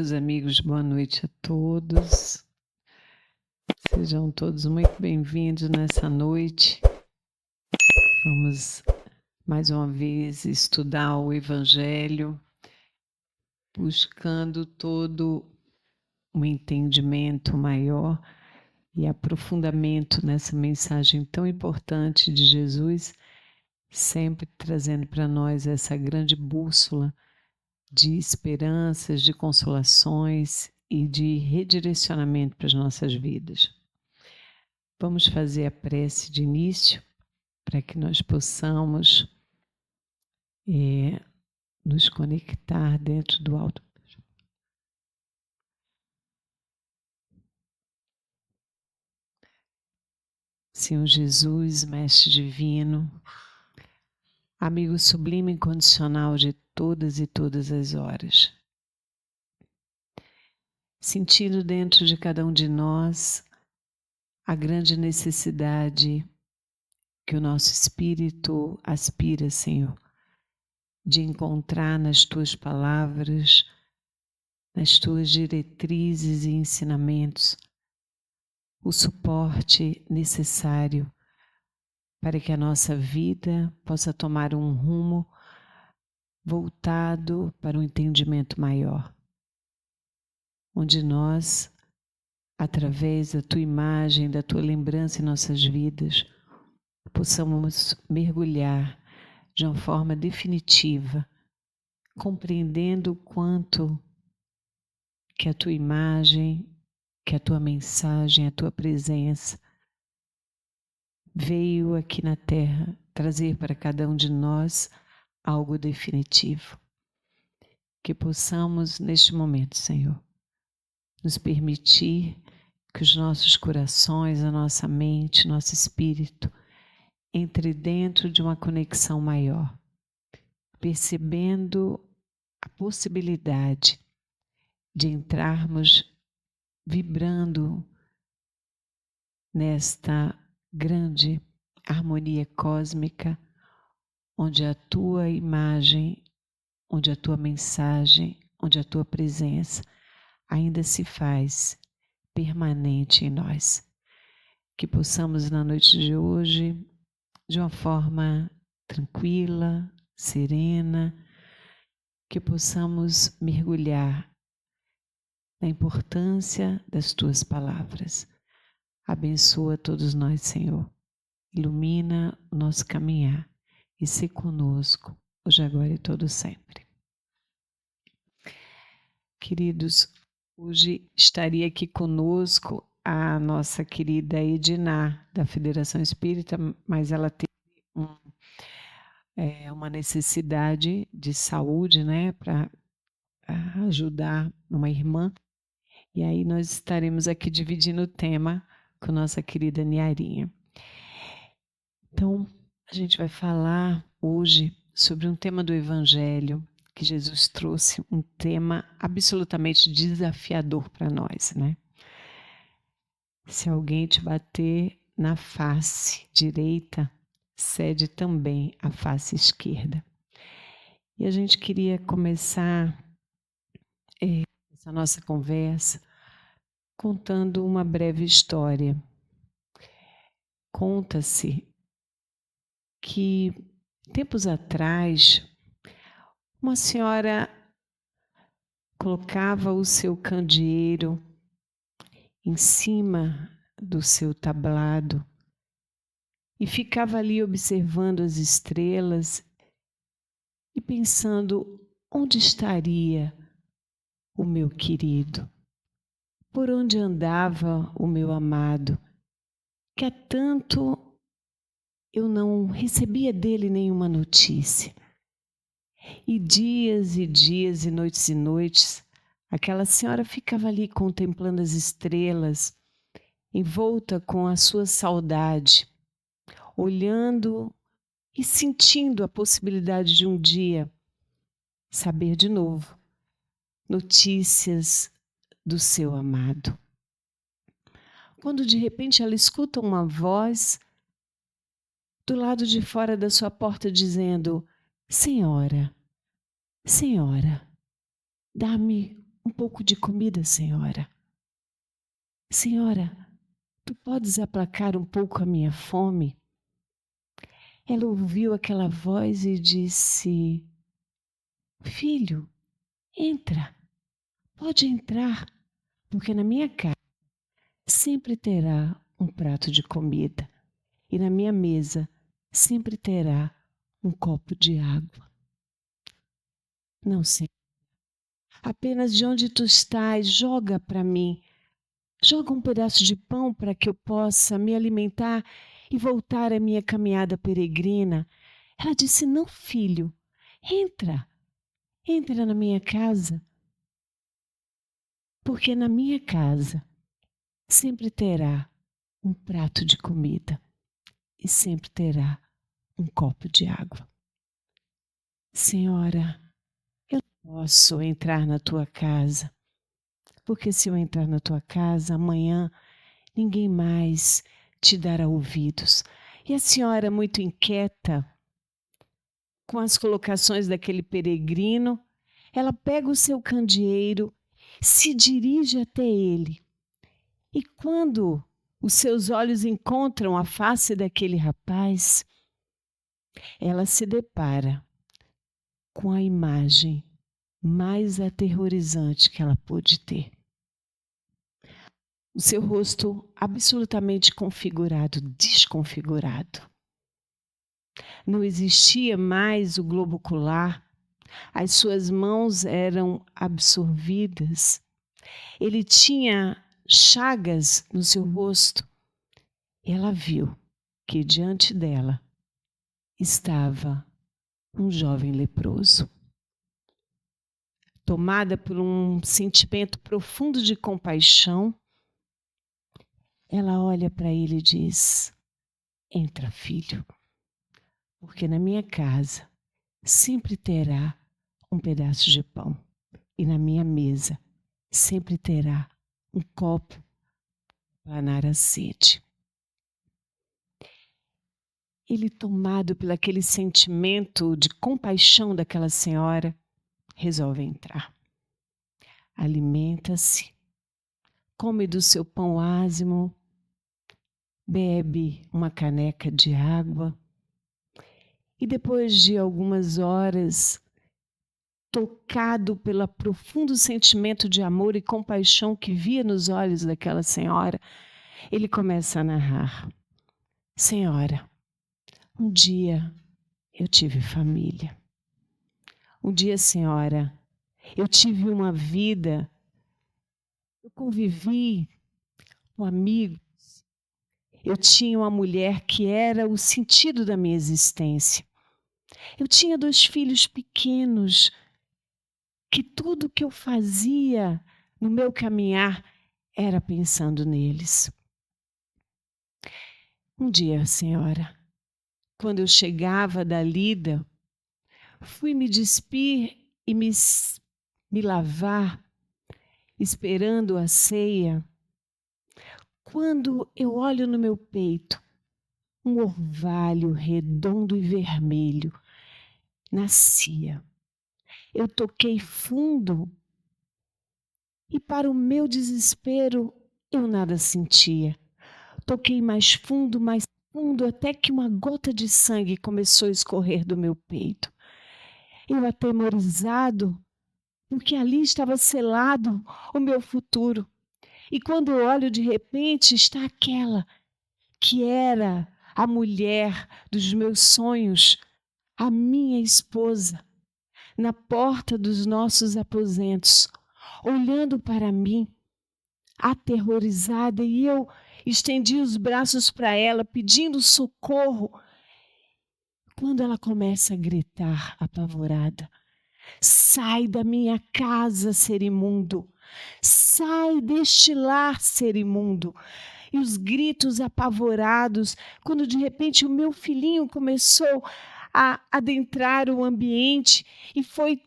Meus amigos, boa noite a todos. Sejam todos muito bem-vindos nessa noite. Vamos mais uma vez estudar o Evangelho, buscando todo um entendimento maior e aprofundamento nessa mensagem tão importante de Jesus, sempre trazendo para nós essa grande bússola de esperanças, de consolações e de redirecionamento para as nossas vidas. Vamos fazer a prece de início para que nós possamos nos conectar dentro do alto. Senhor Jesus, Mestre Divino, amigo sublime e incondicional de todas e todas as horas, sentindo dentro de cada um de nós a grande necessidade que o nosso espírito aspira, Senhor, de encontrar nas Tuas palavras, nas Tuas diretrizes e ensinamentos, o suporte necessário para que a nossa vida possa tomar um rumo voltado para um entendimento maior, onde nós, através da Tua imagem, da Tua lembrança em nossas vidas, possamos mergulhar de uma forma definitiva, compreendendo o quanto que a Tua imagem, que a Tua mensagem, a Tua presença veio aqui na Terra trazer para cada um de nós algo definitivo. Que possamos, neste momento, Senhor, nos permitir que os nossos corações, a nossa mente, nosso espírito entre dentro de uma conexão maior, percebendo a possibilidade de entrarmos vibrando nesta grande harmonia cósmica, onde a Tua imagem, onde a Tua mensagem, onde a Tua presença ainda se faz permanente em nós. Que possamos na noite de hoje, de uma forma tranquila, serena, que possamos mergulhar na importância das Tuas palavras. Abençoa todos nós, Senhor. Ilumina o nosso caminhar e se conosco, hoje, agora e todo sempre. Queridos, hoje estaria aqui conosco a nossa querida Edina, da Federação Espírita, mas ela teve uma necessidade de saúde, né, para ajudar uma irmã. E aí nós estaremos aqui dividindo o tema com nossa querida Niarinha. Então, a gente vai falar hoje sobre um tema do Evangelho que Jesus trouxe, um tema absolutamente desafiador para nós, né? Se alguém te bater na face direita, cede também a face esquerda. E a gente queria começar essa nossa conversa contando uma breve história. Conta-se que, tempos atrás, uma senhora colocava o seu candeeiro em cima do seu tablado e ficava ali observando as estrelas e pensando: onde estaria o meu querido? Por onde andava o meu amado? Que há tanto eu não recebia dele nenhuma notícia. E dias e noites, aquela senhora ficava ali contemplando as estrelas, envolta com a sua saudade, olhando e sentindo a possibilidade de um dia saber de novo notícias do seu amado. Quando de repente ela escuta uma voz do lado de fora da sua porta dizendo: Senhora, Senhora, dá-me um pouco de comida, senhora. Senhora, tu podes aplacar um pouco a minha fome? Ela ouviu aquela voz e disse: Filho, entra, pode entrar, porque na minha casa sempre terá um prato de comida e na minha mesa sempre terá um copo de água. Não sei. Apenas de onde tu estás, joga para mim. Joga um pedaço de pão para que eu possa me alimentar e voltar à minha caminhada peregrina. Ela disse: Não, filho, entra na minha casa, porque na minha casa sempre terá um prato de comida e sempre terá um copo de água. Senhora, eu não posso entrar na tua casa, porque se eu entrar na tua casa, amanhã ninguém mais te dará ouvidos. E a senhora, muito inquieta com as colocações daquele peregrino, ela pega o seu candeeiro, se dirige até ele. E quando os seus olhos encontram a face daquele rapaz, ela se depara com a imagem mais aterrorizante que ela pôde ter. O seu rosto absolutamente desconfigurado. Não existia mais o globo ocular, as suas mãos eram absorvidas. Ele tinha chagas no seu rosto. Ela viu que diante dela estava um jovem leproso. Tomada por um sentimento profundo de compaixão, ela olha para ele e diz: Entra, filho, porque na minha casa sempre terá um pedaço de pão e na minha mesa sempre terá um copo para sanar a sede. Ele, tomado pelo aquele sentimento de compaixão daquela senhora, resolve entrar. Alimenta-se, come do seu pão ázimo, bebe uma caneca de água e depois de algumas horas, tocado pelo profundo sentimento de amor e compaixão que via nos olhos daquela senhora, ele começa a narrar: Senhora, um dia eu tive família. Um dia, senhora, eu tive uma vida, eu convivi com amigos, eu tinha uma mulher que era o sentido da minha existência. Eu tinha 2 filhos pequenos, que tudo que eu fazia no meu caminhar era pensando neles. Um dia, senhora, quando eu chegava da lida, fui me despir e me lavar, esperando a ceia. Quando eu olho no meu peito, um orvalho redondo e vermelho nascia. Eu toquei fundo e, para o meu desespero, eu nada sentia. Toquei mais fundo, até que uma gota de sangue começou a escorrer do meu peito. Eu, atemorizado, porque ali estava selado o meu futuro. E quando eu olho, de repente, está aquela que era a mulher dos meus sonhos, a minha esposa, na porta dos nossos aposentos, olhando para mim, aterrorizada, e eu estendi os braços para ela, pedindo socorro. Quando ela começa a gritar, apavorada: Sai da minha casa, ser imundo! Sai deste lar, ser imundo! E os gritos apavorados, quando de repente o meu filhinho começou a adentrar o ambiente e foi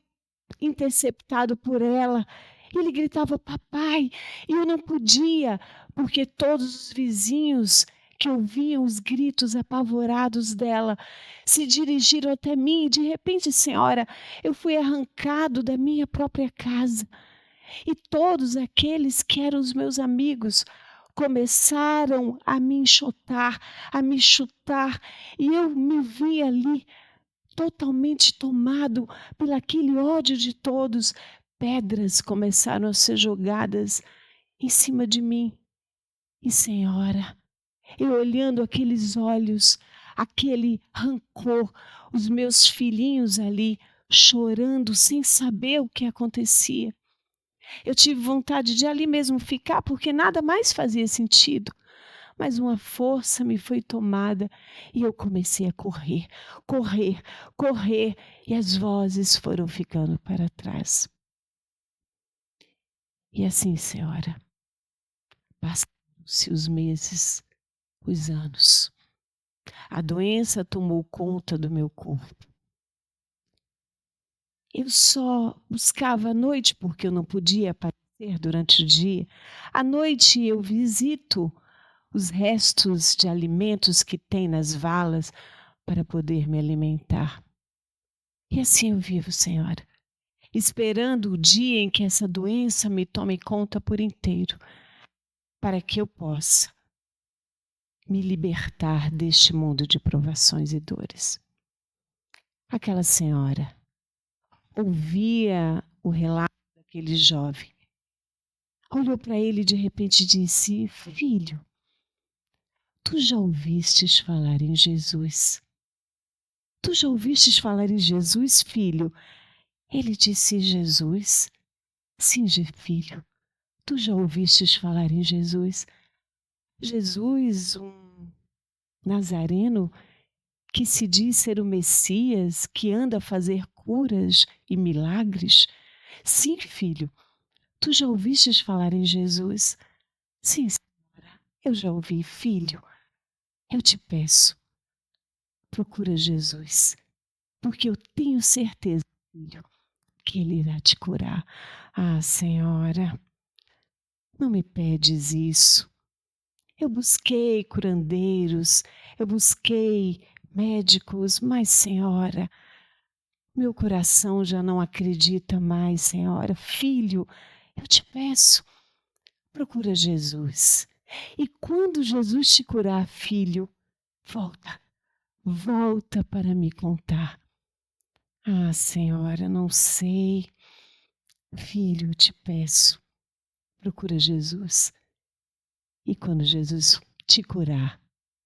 interceptado por ela. Ele gritava: papai, e eu não podia, porque todos os vizinhos que ouviam os gritos apavorados dela se dirigiram até mim e, de repente, senhora, eu fui arrancado da minha própria casa. E todos aqueles que eram os meus amigos começaram a me enxotar, a me chutar, e eu me vi ali totalmente tomado por aquele ódio de todos. Pedras começaram a ser jogadas em cima de mim. E, Senhora, eu olhando aqueles olhos, aquele rancor, os meus filhinhos ali chorando sem saber o que acontecia. Eu tive vontade de ali mesmo ficar, porque nada mais fazia sentido. Mas uma força me foi tomada e eu comecei a correr, correr, correr, e as vozes foram ficando para trás. E assim, Senhora, passaram-se os meses, os anos. A doença tomou conta do meu corpo. Eu só buscava à noite, porque eu não podia aparecer durante o dia. À noite eu visito os restos de alimentos que tem nas valas para poder me alimentar. E assim eu vivo, Senhora, esperando o dia em que essa doença me tome conta por inteiro, para que eu possa me libertar deste mundo de provações e dores. Aquela senhora ouvia o relato daquele jovem, olhou para ele e de repente disse: Filho, tu já ouvistes falar em Jesus? Tu já ouvistes falar em Jesus, filho? Ele disse: Jesus? Sim, filho. Tu já ouvistes falar em Jesus? Jesus, um nazareno que se diz ser o Messias, que anda a fazer curas e milagres? Sim, filho. Tu já ouvistes falar em Jesus? Sim, senhora. Eu já ouvi, filho. Eu te peço, procura Jesus, porque eu tenho certeza, filho, que Ele irá te curar. Ah, Senhora, não me pedes isso. Eu busquei curandeiros, eu busquei médicos, mas, Senhora, meu coração já não acredita mais, Senhora. Filho, eu te peço, procura Jesus. E quando Jesus te curar, filho, volta, volta para me contar. Ah, Senhora, não sei. Filho, eu te peço, procura Jesus. E quando Jesus te curar,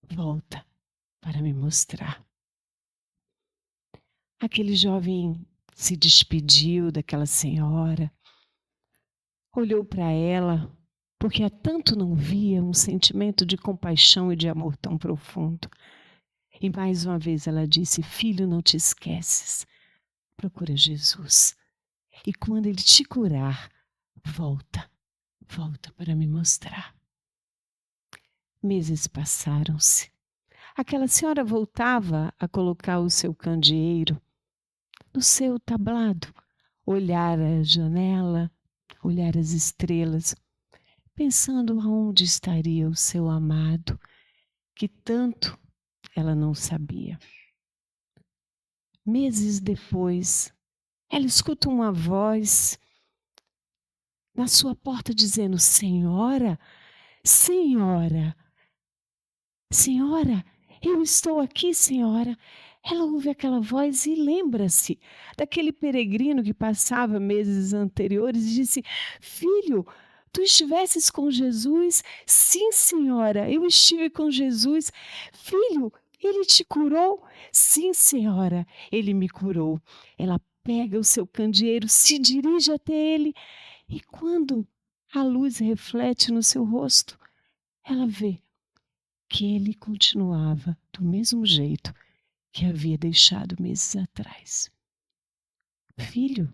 volta para me mostrar. Aquele jovem se despediu daquela senhora, olhou para ela, porque há tanto não via um sentimento de compaixão e de amor tão profundo. E mais uma vez ela disse: Filho, não te esqueces, procura Jesus. E quando Ele te curar, volta, volta para me mostrar. Meses passaram-se. Aquela senhora voltava a colocar o seu candeeiro no seu tablado, olhar a janela, olhar as estrelas, pensando aonde estaria o seu amado, que tanto ela não sabia. Meses depois, ela escuta uma voz na sua porta dizendo: Senhora, Senhora, Senhora, eu estou aqui, Senhora. Ela ouve aquela voz e lembra-se daquele peregrino que passava meses anteriores e disse: Filho, tu estivesses com Jesus? Sim, Senhora, eu estive com Jesus. Filho, Ele te curou? Sim, Senhora, Ele me curou. Ela pega o seu candeeiro, se dirige até ele e quando a luz reflete no seu rosto, ela vê que ele continuava do mesmo jeito que havia deixado meses atrás. Filho,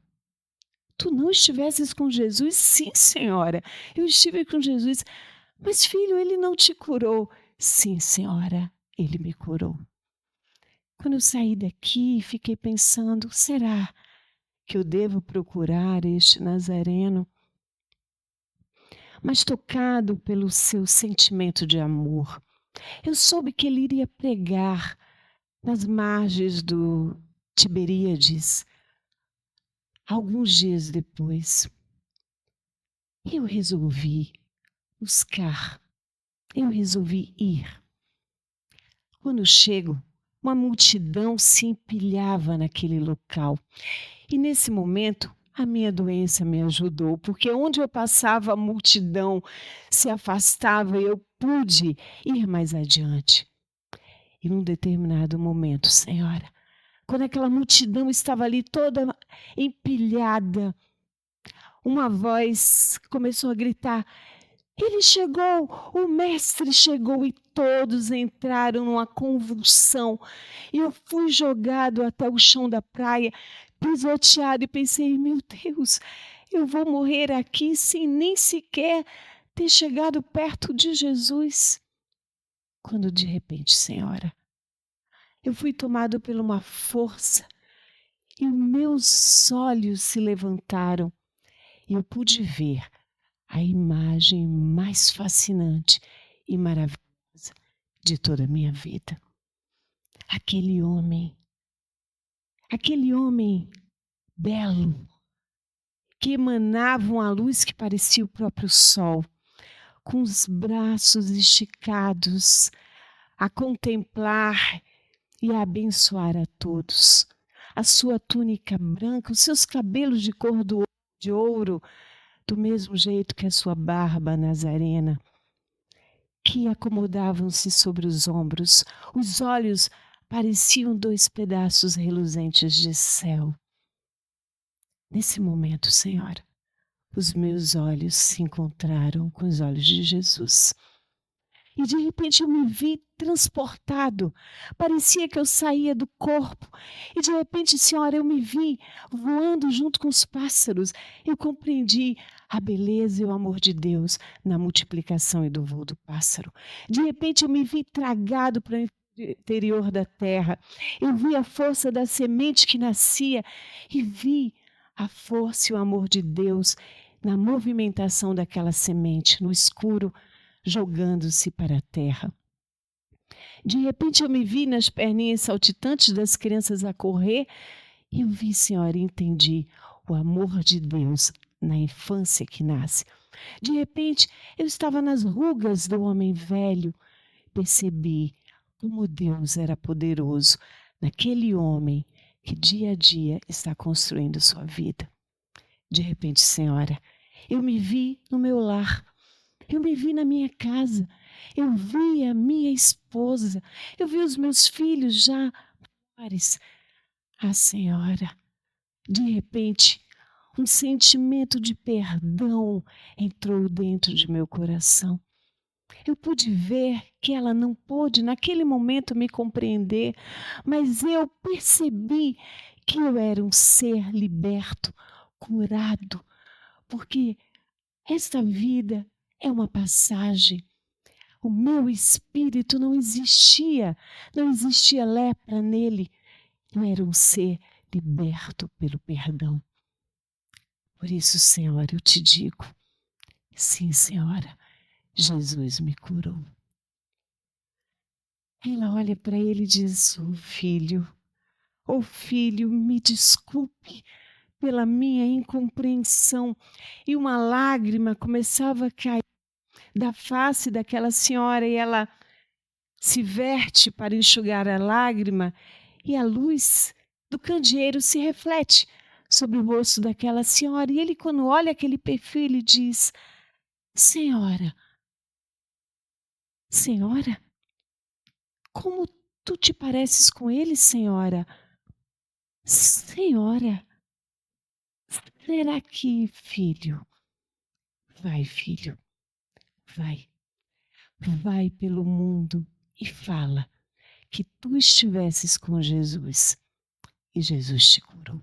tu não estivesses com Jesus? Sim, senhora, eu estive com Jesus. Mas, filho, ele não te curou? Sim, senhora, ele me curou. Quando eu saí daqui, fiquei pensando, será que eu devo procurar este Nazareno? Mas tocado pelo seu sentimento de amor, eu soube que ele iria pregar nas margens do Tiberíades, alguns dias depois. Eu resolvi buscar, eu resolvi ir. Quando chego, uma multidão se empilhava naquele local. E nesse momento, a minha doença me ajudou, porque onde eu passava, a multidão se afastava e eu pude ir mais adiante. E num determinado momento, Senhora, quando aquela multidão estava ali toda empilhada, uma voz começou a gritar: ele chegou, o mestre chegou, e todos entraram numa convulsão. E eu fui jogado até o chão da praia, pisoteado, e pensei: meu Deus, eu vou morrer aqui sem nem sequer ter chegado perto de Jesus. Quando de repente, Senhora, eu fui tomado por uma força e os meus olhos se levantaram e eu pude ver a imagem mais fascinante e maravilhosa de toda a minha vida. Aquele homem belo, que emanava uma luz que parecia o próprio sol, com os braços esticados, a contemplar e a abençoar a todos. A sua túnica branca, os seus cabelos de cor de ouro, do mesmo jeito que a sua barba nazarena, que acomodavam-se sobre os ombros. Os olhos pareciam 2 pedaços reluzentes de céu. Nesse momento, Senhora, os meus olhos se encontraram com os olhos de Jesus. E de repente eu me vi transportado. Parecia que eu saía do corpo. E de repente, Senhora, eu me vi voando junto com os pássaros. Eu compreendi a beleza e o amor de Deus na multiplicação e do voo do pássaro. De repente eu me vi tragado para o interior da terra. Eu vi a força da semente que nascia e vi a força e o amor de Deus na movimentação daquela semente, no escuro, jogando-se para a terra. De repente eu me vi nas perninhas saltitantes das crianças a correr e eu vi, Senhora, e entendi o amor de Deus na infância que nasce. De repente eu estava nas rugas do homem velho, percebi como Deus era poderoso naquele homem que dia a dia está construindo sua vida. De repente, Senhora, eu me vi no meu lar. Eu me vi na minha casa, eu vi a minha esposa, eu vi os meus filhos já maiores. Ah, Senhora, de repente, um sentimento de perdão entrou dentro de meu coração. Eu pude ver que ela não pôde, naquele momento, me compreender, mas eu percebi que eu era um ser liberto, curado, porque esta vida é uma passagem. O meu espírito não existia lepra nele. Eu era um ser liberto pelo perdão. Por isso, Senhora, eu te digo, sim, Senhora, Jesus me curou. Ela olha para ele e diz: oh filho, me desculpe pela minha incompreensão. E uma lágrima começava a cair da face daquela senhora e ela se verte para enxugar a lágrima e a luz do candeeiro se reflete sobre o rosto daquela senhora. E ele, quando olha aquele perfil, ele diz: Senhora, senhora, como tu te pareces com ele, senhora? Senhora, será que, filho? Vai, filho, vai. Vai pelo mundo e fala que tu estivesses com Jesus e Jesus te curou.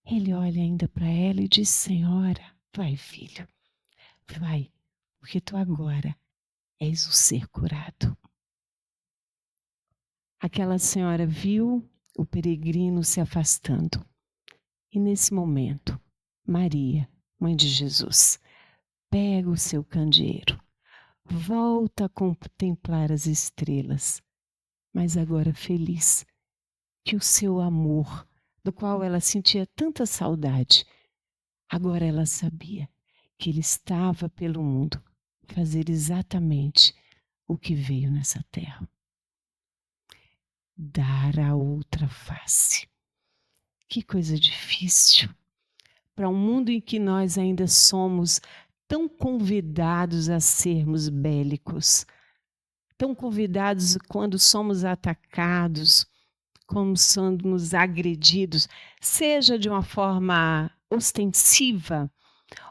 Ele olha ainda para ela e diz: Senhora, vai, filho, vai, porque tu agora és o ser curado. Aquela senhora viu o peregrino se afastando e nesse momento, Maria, mãe de Jesus, pega o seu candeeiro, volta a contemplar as estrelas, mas agora feliz que o seu amor, do qual ela sentia tanta saudade, Agora ela sabia que ele estava pelo mundo fazer exatamente o que veio nessa terra. Dar a outra face. Que coisa difícil. Para um mundo em que nós ainda somos tão convidados a sermos bélicos, tão convidados quando somos atacados, como somos agredidos, seja de uma forma ostensiva,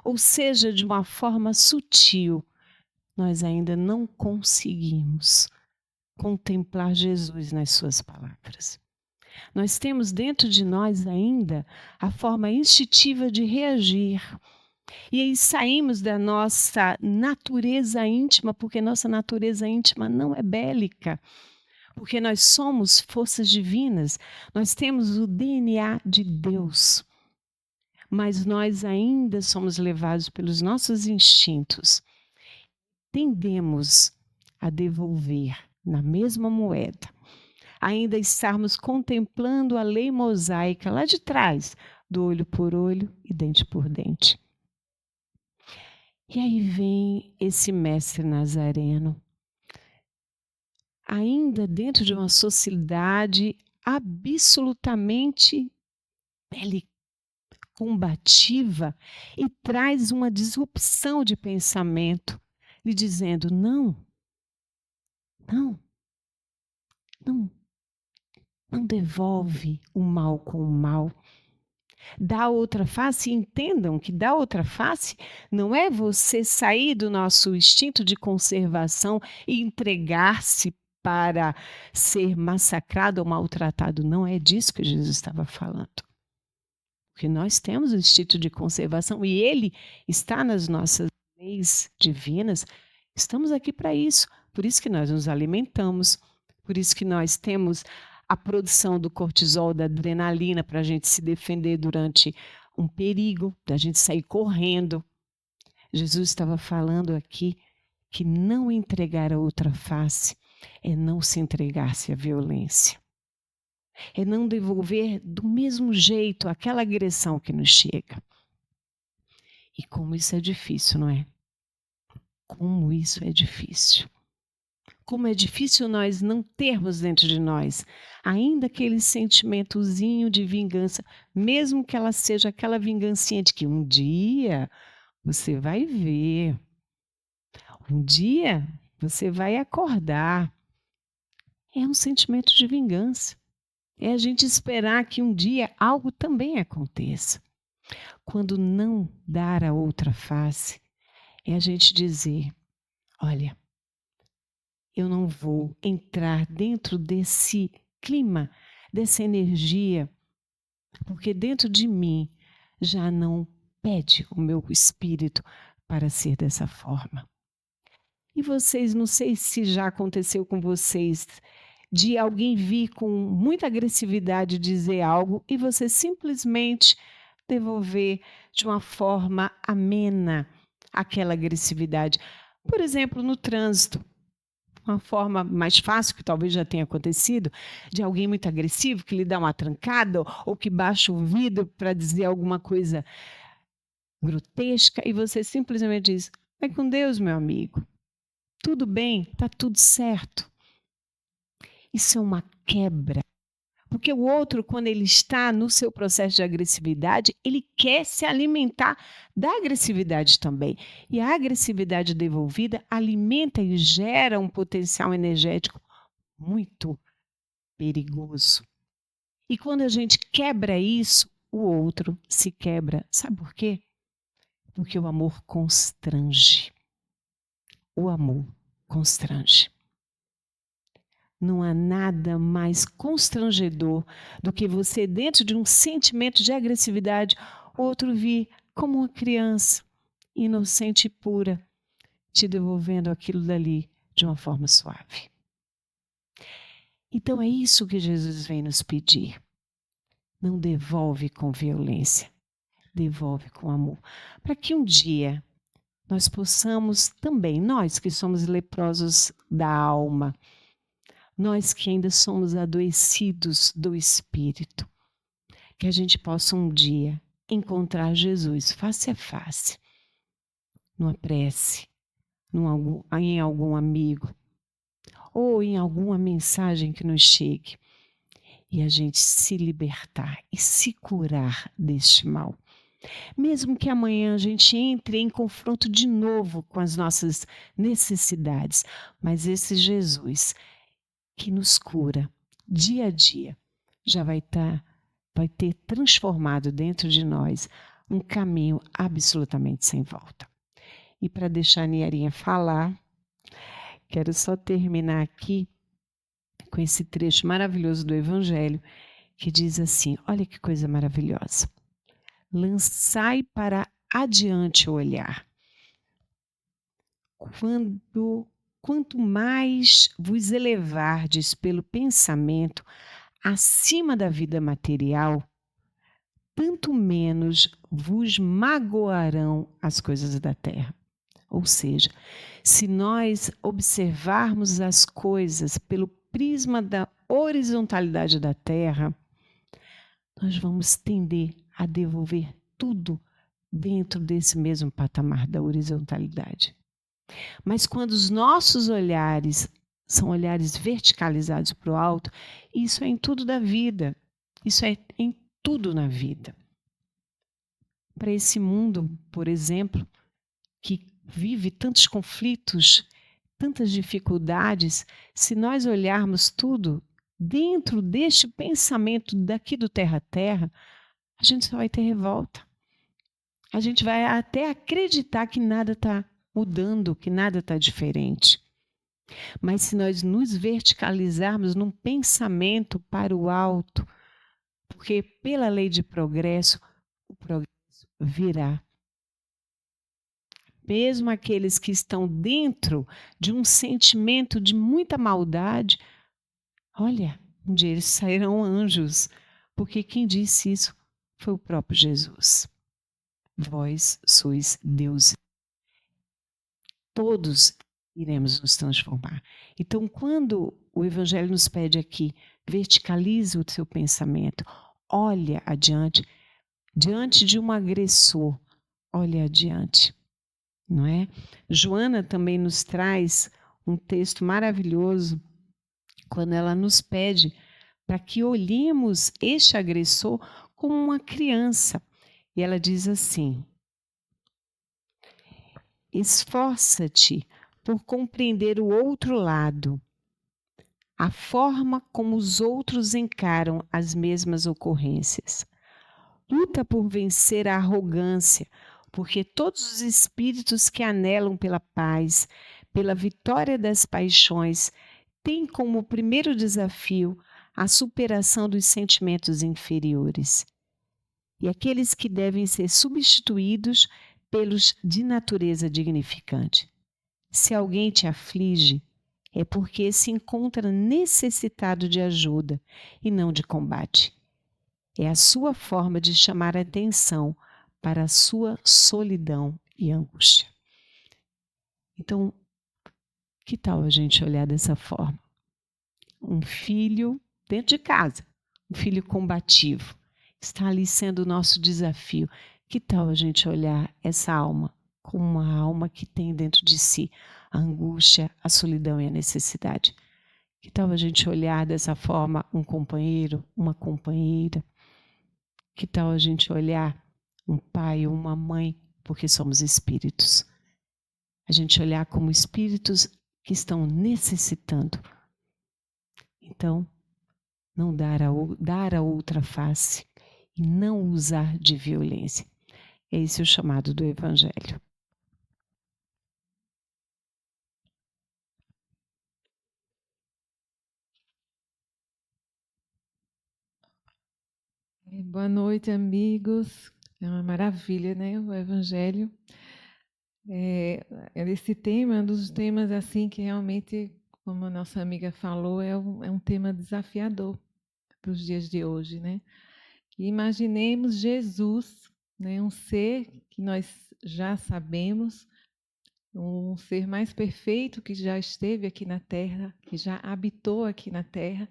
ou seja de uma forma sutil, nós ainda não conseguimos contemplar Jesus nas suas palavras. Nós temos dentro de nós ainda a forma instintiva de reagir. E aí saímos da nossa natureza íntima, porque nossa natureza íntima não é bélica. Porque nós somos forças divinas, nós temos o DNA de Deus. Mas nós ainda somos levados pelos nossos instintos. Tendemos a devolver na mesma moeda. Ainda estarmos contemplando a lei mosaica lá de trás, do olho por olho e dente por dente. E aí vem esse mestre nazareno, ainda dentro de uma sociedade absolutamente combativa, e traz uma disrupção de pensamento, lhe dizendo: não devolve o mal com o mal. Dá outra face, entendam que dar outra face não é você sair do nosso instinto de conservação e entregar-se para ser massacrado ou maltratado. Não é disso que Jesus estava falando. Porque nós temos o instinto de conservação e ele está nas nossas leis divinas. Estamos aqui para isso. Por isso que nós nos alimentamos, por isso que nós temos a produção do cortisol, da adrenalina, para a gente se defender durante um perigo, da gente sair correndo. Jesus estava falando aqui que não entregar a outra face é não se entregar-se à violência. É não devolver do mesmo jeito aquela agressão que nos chega. E como isso é difícil, não é? Como isso é difícil. Como é difícil nós não termos dentro de nós ainda aquele sentimentozinho de vingança, mesmo que ela seja aquela vingancinha de que um dia você vai ver, um dia você vai acordar. É um sentimento de vingança. É a gente esperar que um dia algo também aconteça. Quando não dar a outra face, é a gente dizer: olha, eu não vou entrar dentro desse clima, dessa energia, porque dentro de mim já não pede o meu espírito para ser dessa forma. E vocês, não sei se já aconteceu com vocês, de alguém vir com muita agressividade dizer algo e você simplesmente devolver de uma forma amena aquela agressividade. Por exemplo, no trânsito. Uma forma mais fácil, que talvez já tenha acontecido, de alguém muito agressivo que lhe dá uma trancada ou que baixa o vidro para dizer alguma coisa grotesca e você simplesmente diz: vai com Deus, meu amigo. Tudo bem, está tudo certo. Isso é uma quebra. Porque o outro, quando ele está no seu processo de agressividade, ele quer se alimentar da agressividade também. E a agressividade devolvida alimenta e gera um potencial energético muito perigoso. E quando a gente quebra isso, o outro se quebra. Sabe por quê? Porque o amor constrange. O amor constrange. Não há nada mais constrangedor do que você, dentro de um sentimento de agressividade, outro vir como uma criança, inocente e pura, te devolvendo aquilo dali de uma forma suave. Então é isso que Jesus vem nos pedir. Não devolve com violência, devolve com amor. Para que um dia nós possamos também, nós que somos leprosos da alma, nós que ainda somos adoecidos do espírito, que a gente possa um dia encontrar Jesus face a face, numa prece, em algum amigo, ou em alguma mensagem que nos chegue, e a gente se libertar e se curar deste mal. Mesmo que amanhã a gente entre em confronto de novo com as nossas necessidades, mas esse Jesus que nos cura dia a dia já vai ter transformado dentro de nós um caminho absolutamente sem volta. E para deixar a Niarinha falar, quero só terminar aqui com esse trecho maravilhoso do Evangelho que diz assim: olha que coisa maravilhosa. Lançai para adiante o olhar. Quanto mais vos elevardes pelo pensamento acima da vida material, tanto menos vos magoarão as coisas da terra. Ou seja, se nós observarmos as coisas pelo prisma da horizontalidade da terra, nós vamos tender a devolver tudo dentro desse mesmo patamar da horizontalidade. Mas quando os nossos olhares são olhares verticalizados para o alto, isso é em tudo da vida. Isso é em tudo na vida. Para esse mundo, por exemplo, que vive tantos conflitos, tantas dificuldades, se nós olharmos tudo dentro deste pensamento daqui do terra a terra, a gente só vai ter revolta. A gente vai até acreditar que nada está mudando, que nada está diferente. Mas se nós nos verticalizarmos num pensamento para o alto, porque pela lei de progresso, o progresso virá. Mesmo aqueles que estão dentro de um sentimento de muita maldade, olha, um dia eles sairão anjos, porque quem disse isso foi o próprio Jesus. Vós sois Deus. Todos iremos nos transformar. Então, quando o Evangelho nos pede aqui, verticalize o seu pensamento, olha adiante, diante de um agressor, olha adiante, não é? Joana também nos traz um texto maravilhoso, quando ela nos pede para que olhemos este agressor como uma criança. E ela diz assim: esforça-te por compreender o outro lado, a forma como os outros encaram as mesmas ocorrências. Luta por vencer a arrogância, porque todos os espíritos que anelam pela paz, pela vitória das paixões, têm como primeiro desafio a superação dos sentimentos inferiores. E aqueles que devem ser substituídos pelos de natureza dignificante. Se alguém te aflige, é porque se encontra necessitado de ajuda e não de combate. É a sua forma de chamar a atenção para a sua solidão e angústia. Então, que tal a gente olhar dessa forma? Um filho dentro de casa, um filho combativo, está ali sendo o nosso desafio. Que tal a gente olhar essa alma como uma alma que tem dentro de si a angústia, a solidão e a necessidade? Que tal a gente olhar dessa forma um companheiro, uma companheira? Que tal a gente olhar um pai ou uma mãe, porque somos espíritos? A gente olhar como espíritos que estão necessitando. Então, não dar a outra face e não usar de violência. Esse é o chamado do Evangelho. Boa noite, amigos. É uma maravilha, né? O Evangelho. Esse tema é um dos temas assim que realmente, como a nossa amiga falou, é um tema desafiador para os dias de hoje, né? E imaginemos Jesus, né? Um ser que nós já sabemos, um ser mais perfeito que já esteve aqui na Terra, que já habitou aqui na Terra,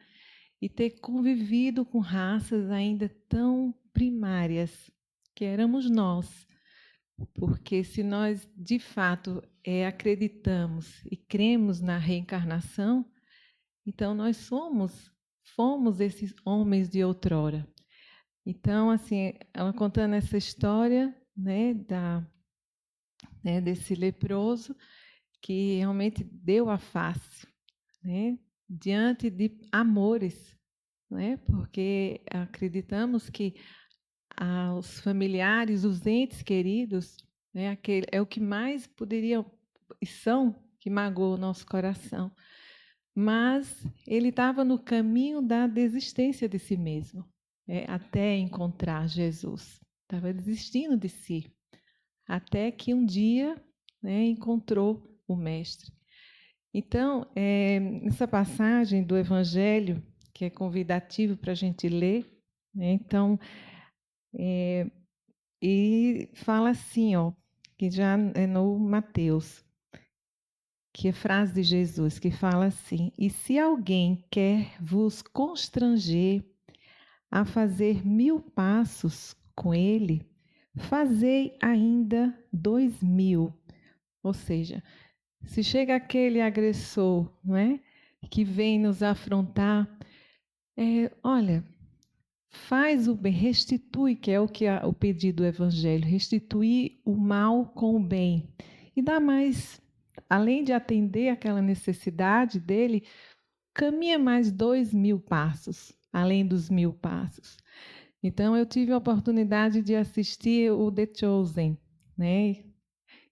e ter convivido com raças ainda tão primárias, que éramos nós. Porque se nós, de fato, acreditamos e cremos na reencarnação, então nós fomos esses homens de outrora. Então, assim, ela contando essa história, né, desse leproso que realmente deu a face, né, diante de amores, né, porque acreditamos que os familiares, os entes queridos, né, é o que mais poderiam e são que magoam o nosso coração. Mas ele estava no caminho da desistência de si mesmo, até encontrar Jesus. Estava desistindo de si, até que um dia, né, encontrou o Mestre. Então, nessa passagem do Evangelho, que é convidativo para a gente ler, né, então, e fala assim, ó, que já é no Mateus, que é frase de Jesus, que fala assim: e se alguém quer vos constranger a fazer 1000 passos com ele, fazei ainda 2000. Ou seja, se chega aquele agressor, não é, que vem nos afrontar, olha, faz o bem, restitui, que é o que o pedido do Evangelho, restituir o mal com o bem. E dá mais, além de atender aquela necessidade dele, caminha mais 2000 passos, além dos 1000 passos. Então, eu tive a oportunidade de assistir o The Chosen, né?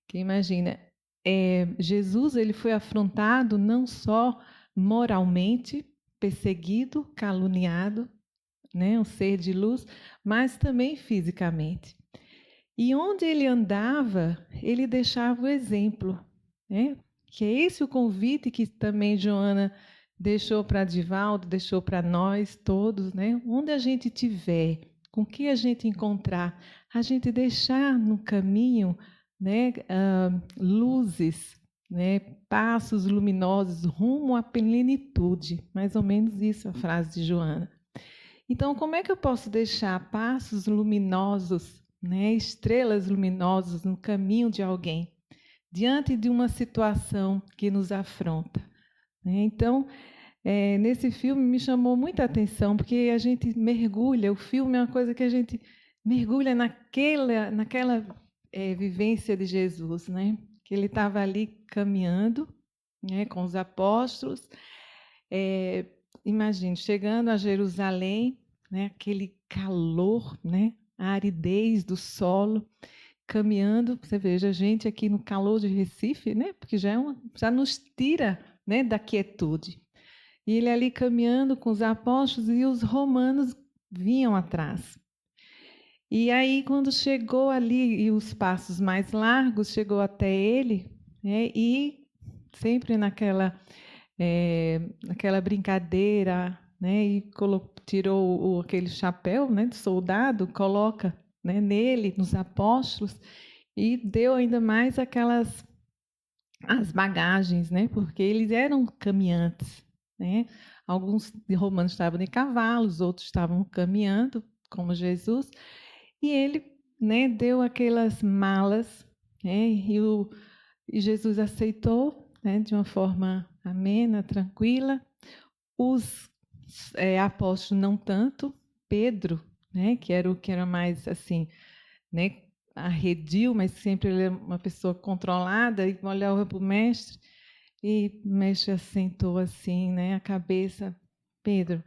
Que imagina, Jesus ele foi afrontado não só moralmente, perseguido, caluniado, né, um ser de luz, mas também fisicamente. E onde ele andava, ele deixava o exemplo, né? Que é esse o convite que também Joana deixou para Divaldo, deixou para nós todos, né? Onde a gente tiver, com que a gente encontrar, a gente deixar no caminho, né, luzes, né, passos luminosos rumo à plenitude. Mais ou menos isso a frase de Joana. Então, como é que eu posso deixar passos luminosos, né, estrelas luminosas no caminho de alguém, diante de uma situação que nos afronta? Então, nesse filme me chamou muita atenção, porque a gente mergulha, o filme é uma coisa que a gente mergulha naquela vivência de Jesus, né? Que ele estava ali caminhando, né, com os apóstolos. Imagine, chegando a Jerusalém, né, aquele calor, né, a aridez do solo, caminhando, você veja, a gente aqui no calor de Recife, né, porque já nos tira, né, da quietude. E ele ali caminhando com os apóstolos e os romanos vinham atrás. E aí, quando chegou ali, e os passos mais largos, chegou até ele, né, e sempre naquela brincadeira, né, e tirou aquele chapéu, né, de soldado, coloca, né, nele, nos apóstolos, e deu ainda mais as bagagens, né, porque eles eram caminhantes, né? Alguns romanos estavam de cavalos, outros estavam caminhando, como Jesus, e ele, né, deu aquelas malas, né, e Jesus aceitou, né, de uma forma amena, tranquila. Os apóstolos não tanto. Pedro, né, que era mais assim, né, arredio, mas sempre ele é uma pessoa controlada, e olhava para o mestre, e o mestre assentou assim, né, a cabeça, Pedro,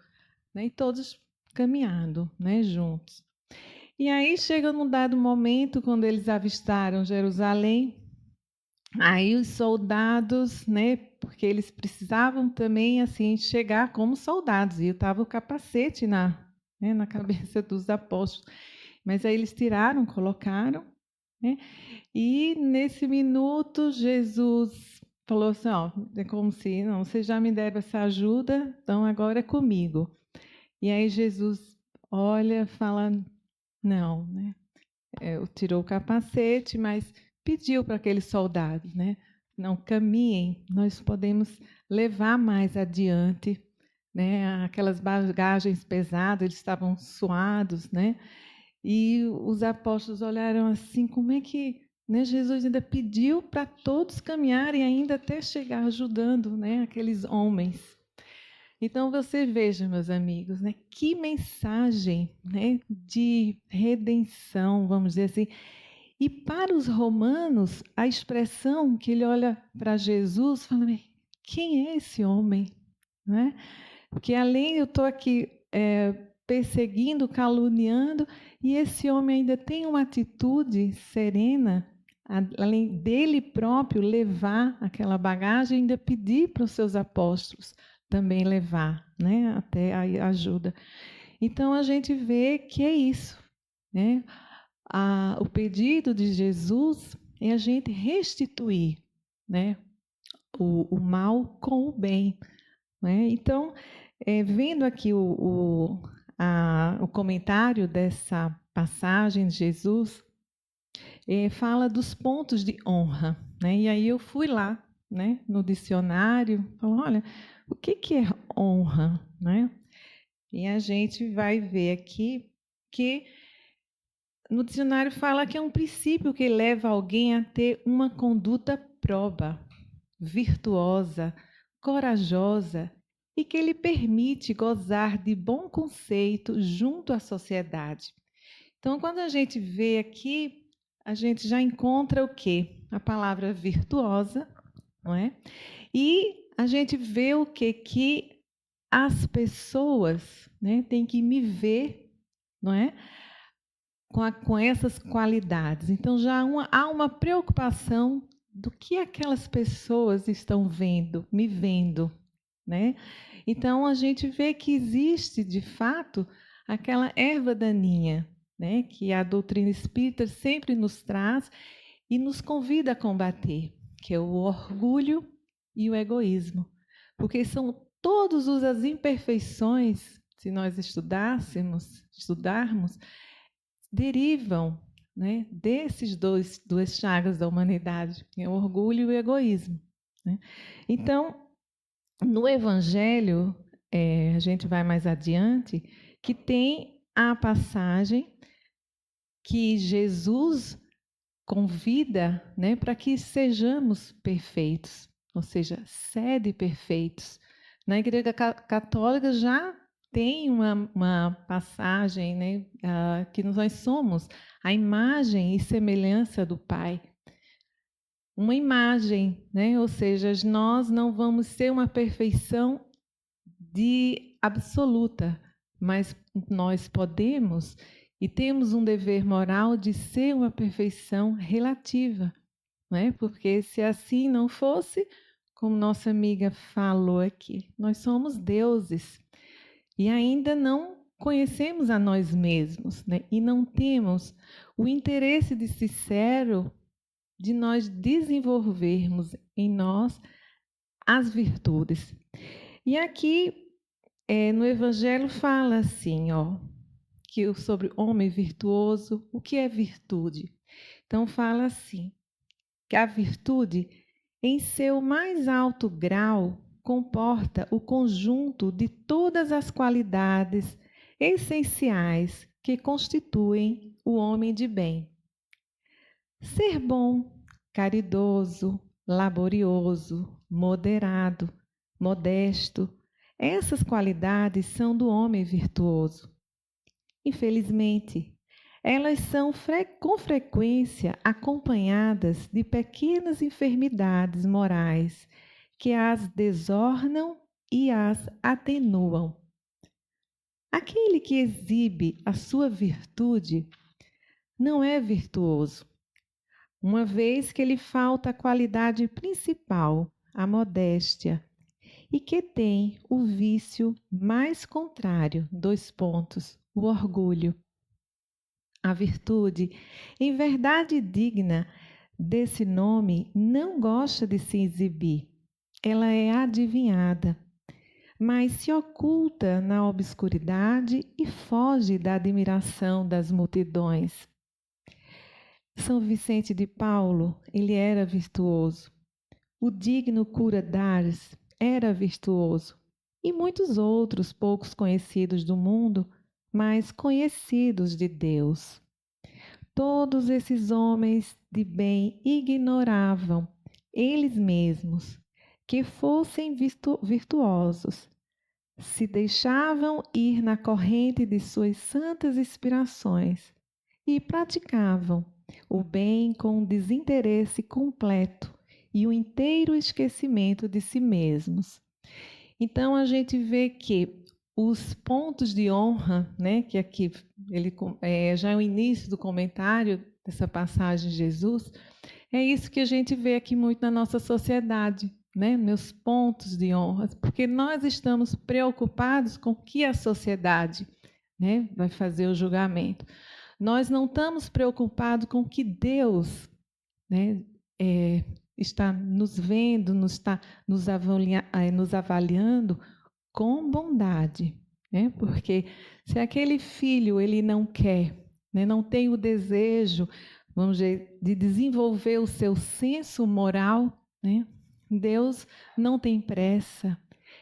né, e todos caminhando, né, juntos. E aí chega num dado momento, quando eles avistaram Jerusalém, aí os soldados, né, porque eles precisavam também assim chegar como soldados, e estava o capacete na cabeça dos apóstolos. Mas aí eles tiraram, colocaram, né? E nesse minuto Jesus falou assim, ó, é como se, não, vocês já me deram essa ajuda, então agora é comigo. E aí Jesus olha, fala, não, né? Tirou o capacete, mas pediu para aqueles soldados, né? Não caminhem, nós podemos levar mais adiante, né? Aquelas bagagens pesadas, eles estavam suados, né? E os apóstolos olharam assim, como é que, né, Jesus ainda pediu para todos caminharem, ainda até chegar ajudando, né, aqueles homens. Então você veja, meus amigos, né, que mensagem, né, de redenção, vamos dizer assim. E para os romanos, a expressão que ele olha para Jesus, fala, quem é esse homem? Né? Porque além eu estou aqui perseguindo, caluniando, e esse homem ainda tem uma atitude serena, além dele próprio levar aquela bagagem, ainda pedir para os seus apóstolos também levar, né? Até a ajuda. Então a gente vê que é isso, né? O pedido de Jesus é a gente restituir, né? O mal com o bem. Né? Então, vendo aqui o comentário dessa passagem de Jesus, fala dos pontos de honra. Né? E aí eu fui lá, né, no dicionário, falo, olha, o que é honra? Né? E a gente vai ver aqui que no dicionário fala que é um princípio que leva alguém a ter uma conduta proba, virtuosa, corajosa e que lhe permite gozar de bom conceito junto à sociedade. Então, quando a gente vê aqui, a gente já encontra o quê? A palavra virtuosa, não é? E a gente vê o quê? Que as pessoas, né, têm que me ver, não é? Com essas qualidades. Então, já há uma preocupação do que aquelas pessoas estão vendo, me vendo, né? Então, a gente vê que existe, de fato, aquela erva daninha, né? Que a doutrina espírita sempre nos traz e nos convida a combater, que é o orgulho e o egoísmo. Porque são todas as imperfeições, se nós estudarmos, derivam, né, desses duas chagas da humanidade, que é o orgulho e o egoísmo. Né? Então, no Evangelho, a gente vai mais adiante, que tem a passagem que Jesus convida, né, para que sejamos perfeitos, ou seja, sede perfeitos. Na Igreja Católica já tem uma passagem, né, que nós somos a imagem e semelhança do Pai. Uma imagem, né, ou seja, nós não vamos ser uma perfeição de absoluta, mas nós podemos e temos um dever moral de ser uma perfeição relativa, não é? Porque se assim não fosse, como nossa amiga falou aqui, nós somos deuses e ainda não conhecemos a nós mesmos, né? E não temos o interesse de sincero de nós desenvolvermos em nós as virtudes. E aqui no Evangelho fala assim, ó, que sobre homem virtuoso, o que é virtude? Então fala assim, que a virtude, em seu mais alto grau, comporta o conjunto de todas as qualidades essenciais que constituem o homem de bem. Ser bom, caridoso, laborioso, moderado, modesto, essas qualidades são do homem virtuoso. Infelizmente, elas são com frequência acompanhadas de pequenas enfermidades morais que as desornam e as atenuam. Aquele que exibe a sua virtude não é virtuoso, uma vez que lhe falta a qualidade principal, a modéstia, e que tem o vício mais contrário, o orgulho. A virtude, em verdade digna desse nome, não gosta de se exibir. Ela é adivinhada, mas se oculta na obscuridade e foge da admiração das multidões. São Vicente de Paulo, ele era virtuoso. O digno cura d'Ars era virtuoso. E muitos outros poucos conhecidos do mundo mais conhecidos de Deus. Todos esses homens de bem ignoravam, eles mesmos, que fossem virtuosos. Se deixavam ir na corrente de suas santas inspirações e praticavam o bem com um desinteresse completo e o inteiro esquecimento de si mesmos. Então a gente vê que os pontos de honra, né, que aqui ele já é o início do comentário dessa passagem de Jesus, é isso que a gente vê aqui muito na nossa sociedade, né? Meus pontos de honra, porque nós estamos preocupados com o que a sociedade, né, vai fazer o julgamento. Nós não estamos preocupados com o que Deus, né, está nos vendo, está nos avaliando com bondade, né? Porque se aquele filho ele não quer, né, não tem o desejo, vamos dizer, de desenvolver o seu senso moral, né? Deus não tem pressa.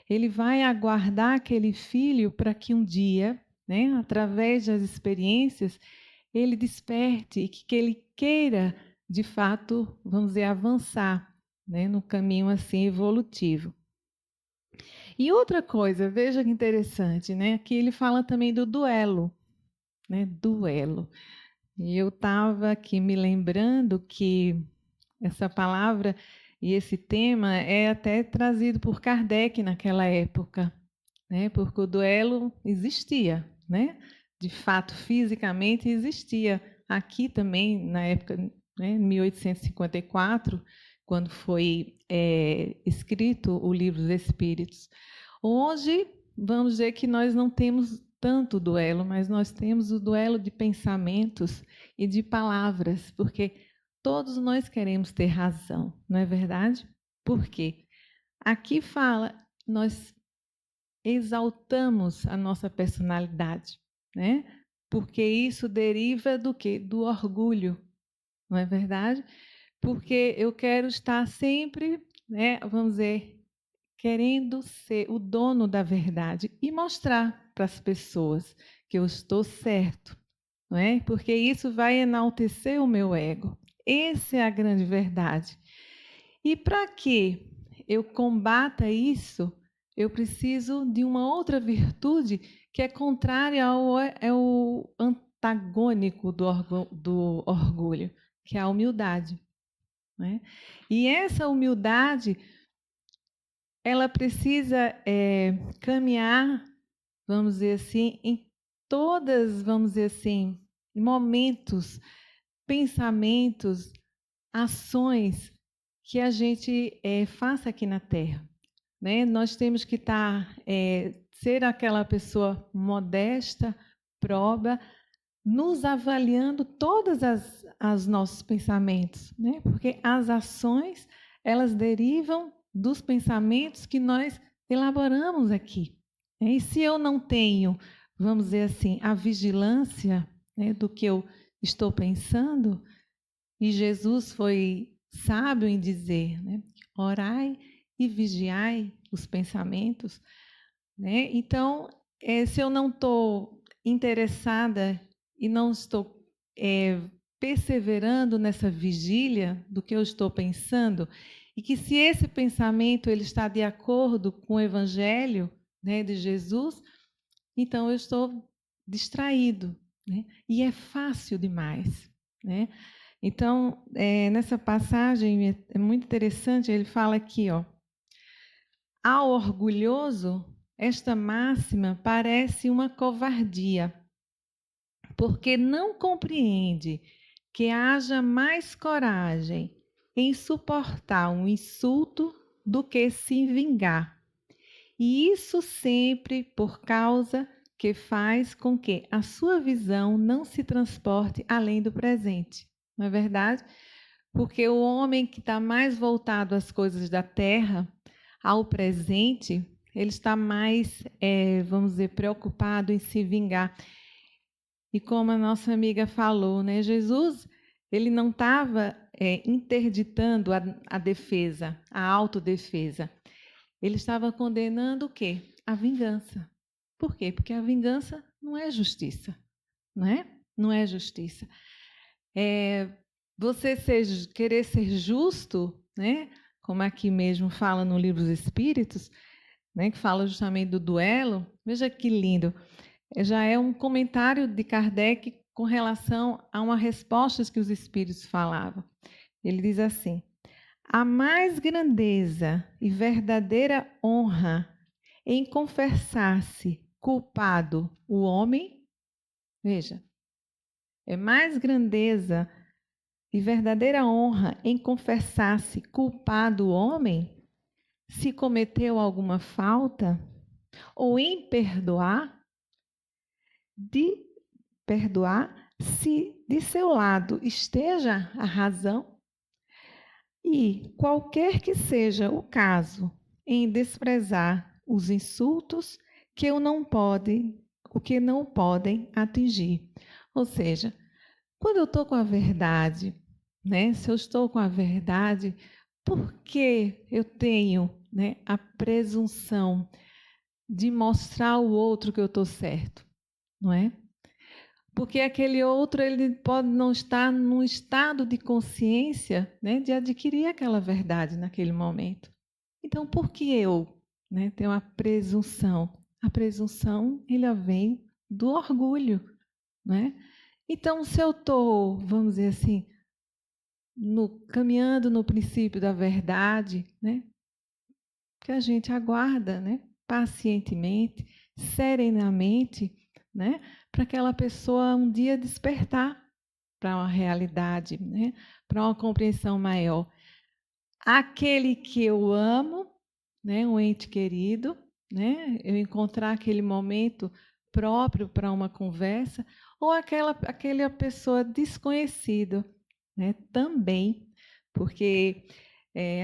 Ele vai aguardar aquele filho para que um dia, né, através das experiências, ele desperte e que ele queira, de fato, vamos dizer, avançar, né, no caminho assim evolutivo. E outra coisa, veja que interessante, né? Aqui ele fala também do duelo, né? Duelo. E eu estava aqui me lembrando que essa palavra e esse tema é até trazido por Kardec naquela época, né? Porque o duelo existia, né? De fato, fisicamente existia. Aqui também, na época, né, em 1854, quando foi escrito o Livro dos Espíritos. Hoje, vamos dizer que nós não temos tanto duelo, mas nós temos o duelo de pensamentos e de palavras, porque todos nós queremos ter razão, não é verdade? Por quê? Aqui fala, nós exaltamos a nossa personalidade, né? Porque isso deriva do quê? Do orgulho, não é verdade? Porque eu quero estar sempre, né, vamos dizer, querendo ser o dono da verdade e mostrar para as pessoas que eu estou certo, não é? Porque isso vai enaltecer o meu ego. Essa é a grande verdade. E para que eu combata isso, eu preciso de uma outra virtude que é contrária ao antagônico do orgulho, que é a humildade. Né? E essa humildade, ela precisa caminhar, vamos dizer assim, em todas, vamos dizer assim, momentos, pensamentos, ações que a gente faça aqui na Terra. Né? Nós temos que ser aquela pessoa modesta, proba, nos avaliando todas as nossos pensamentos, né? Porque as ações, elas derivam dos pensamentos que nós elaboramos aqui. Né? E se eu não tenho, vamos dizer assim, a vigilância, né, do que eu estou pensando, e Jesus foi sábio em dizer, né, orai e vigiai os pensamentos, né? Então, se eu não estou interessada e não estou perseverando nessa vigília do que eu estou pensando, e que se esse pensamento ele está de acordo com o Evangelho, né, de Jesus, então eu estou distraído, né? E é fácil demais, né? Então, nessa passagem é muito interessante, ele fala aqui, ó, ao orgulhoso, esta máxima parece uma covardia, porque não compreende que haja mais coragem em suportar um insulto do que se vingar. E isso sempre por causa que faz com que a sua visão não se transporte além do presente. Não é verdade? Porque o homem que está mais voltado às coisas da terra, ao presente, ele está mais, vamos dizer, preocupado em se vingar. E como a nossa amiga falou, né, Jesus, ele não estava interditando a defesa, a autodefesa. Ele estava condenando o quê? A vingança. Por quê? Porque a vingança não é justiça, não é? Não é justiça. Você querer ser justo, né? Como aqui mesmo fala no Livro dos Espíritos, né? Que fala justamente do duelo. Veja que lindo. Já é um comentário de Kardec com relação a uma resposta que os Espíritos falavam. Ele diz assim: a mais grandeza e verdadeira honra em confessar-se culpado o homem, veja, é mais grandeza e verdadeira honra em confessar-se culpado o homem, se cometeu alguma falta, ou em perdoar, se de seu lado esteja a razão, e qualquer que seja o caso, em desprezar os insultos que o que não podem atingir. Ou seja, quando eu estou com a verdade, né? Se eu estou com a verdade, por que eu tenho, né, a presunção de mostrar ao outro que eu estou certo, não é? Porque aquele outro ele pode não estar num estado de consciência, né, de adquirir aquela verdade naquele momento. Então, por que eu, né, tenho a presunção? A presunção ela vem do orgulho, né? Então, se eu estou, vamos dizer assim, caminhando no princípio da verdade, né, que a gente aguarda, né, pacientemente, serenamente, né, para aquela pessoa um dia despertar para uma realidade, né, para uma compreensão maior. Aquele que eu amo, né, um ente querido, né, eu encontrar aquele momento próprio para uma conversa, ou aquela pessoa desconhecida, né, também, porque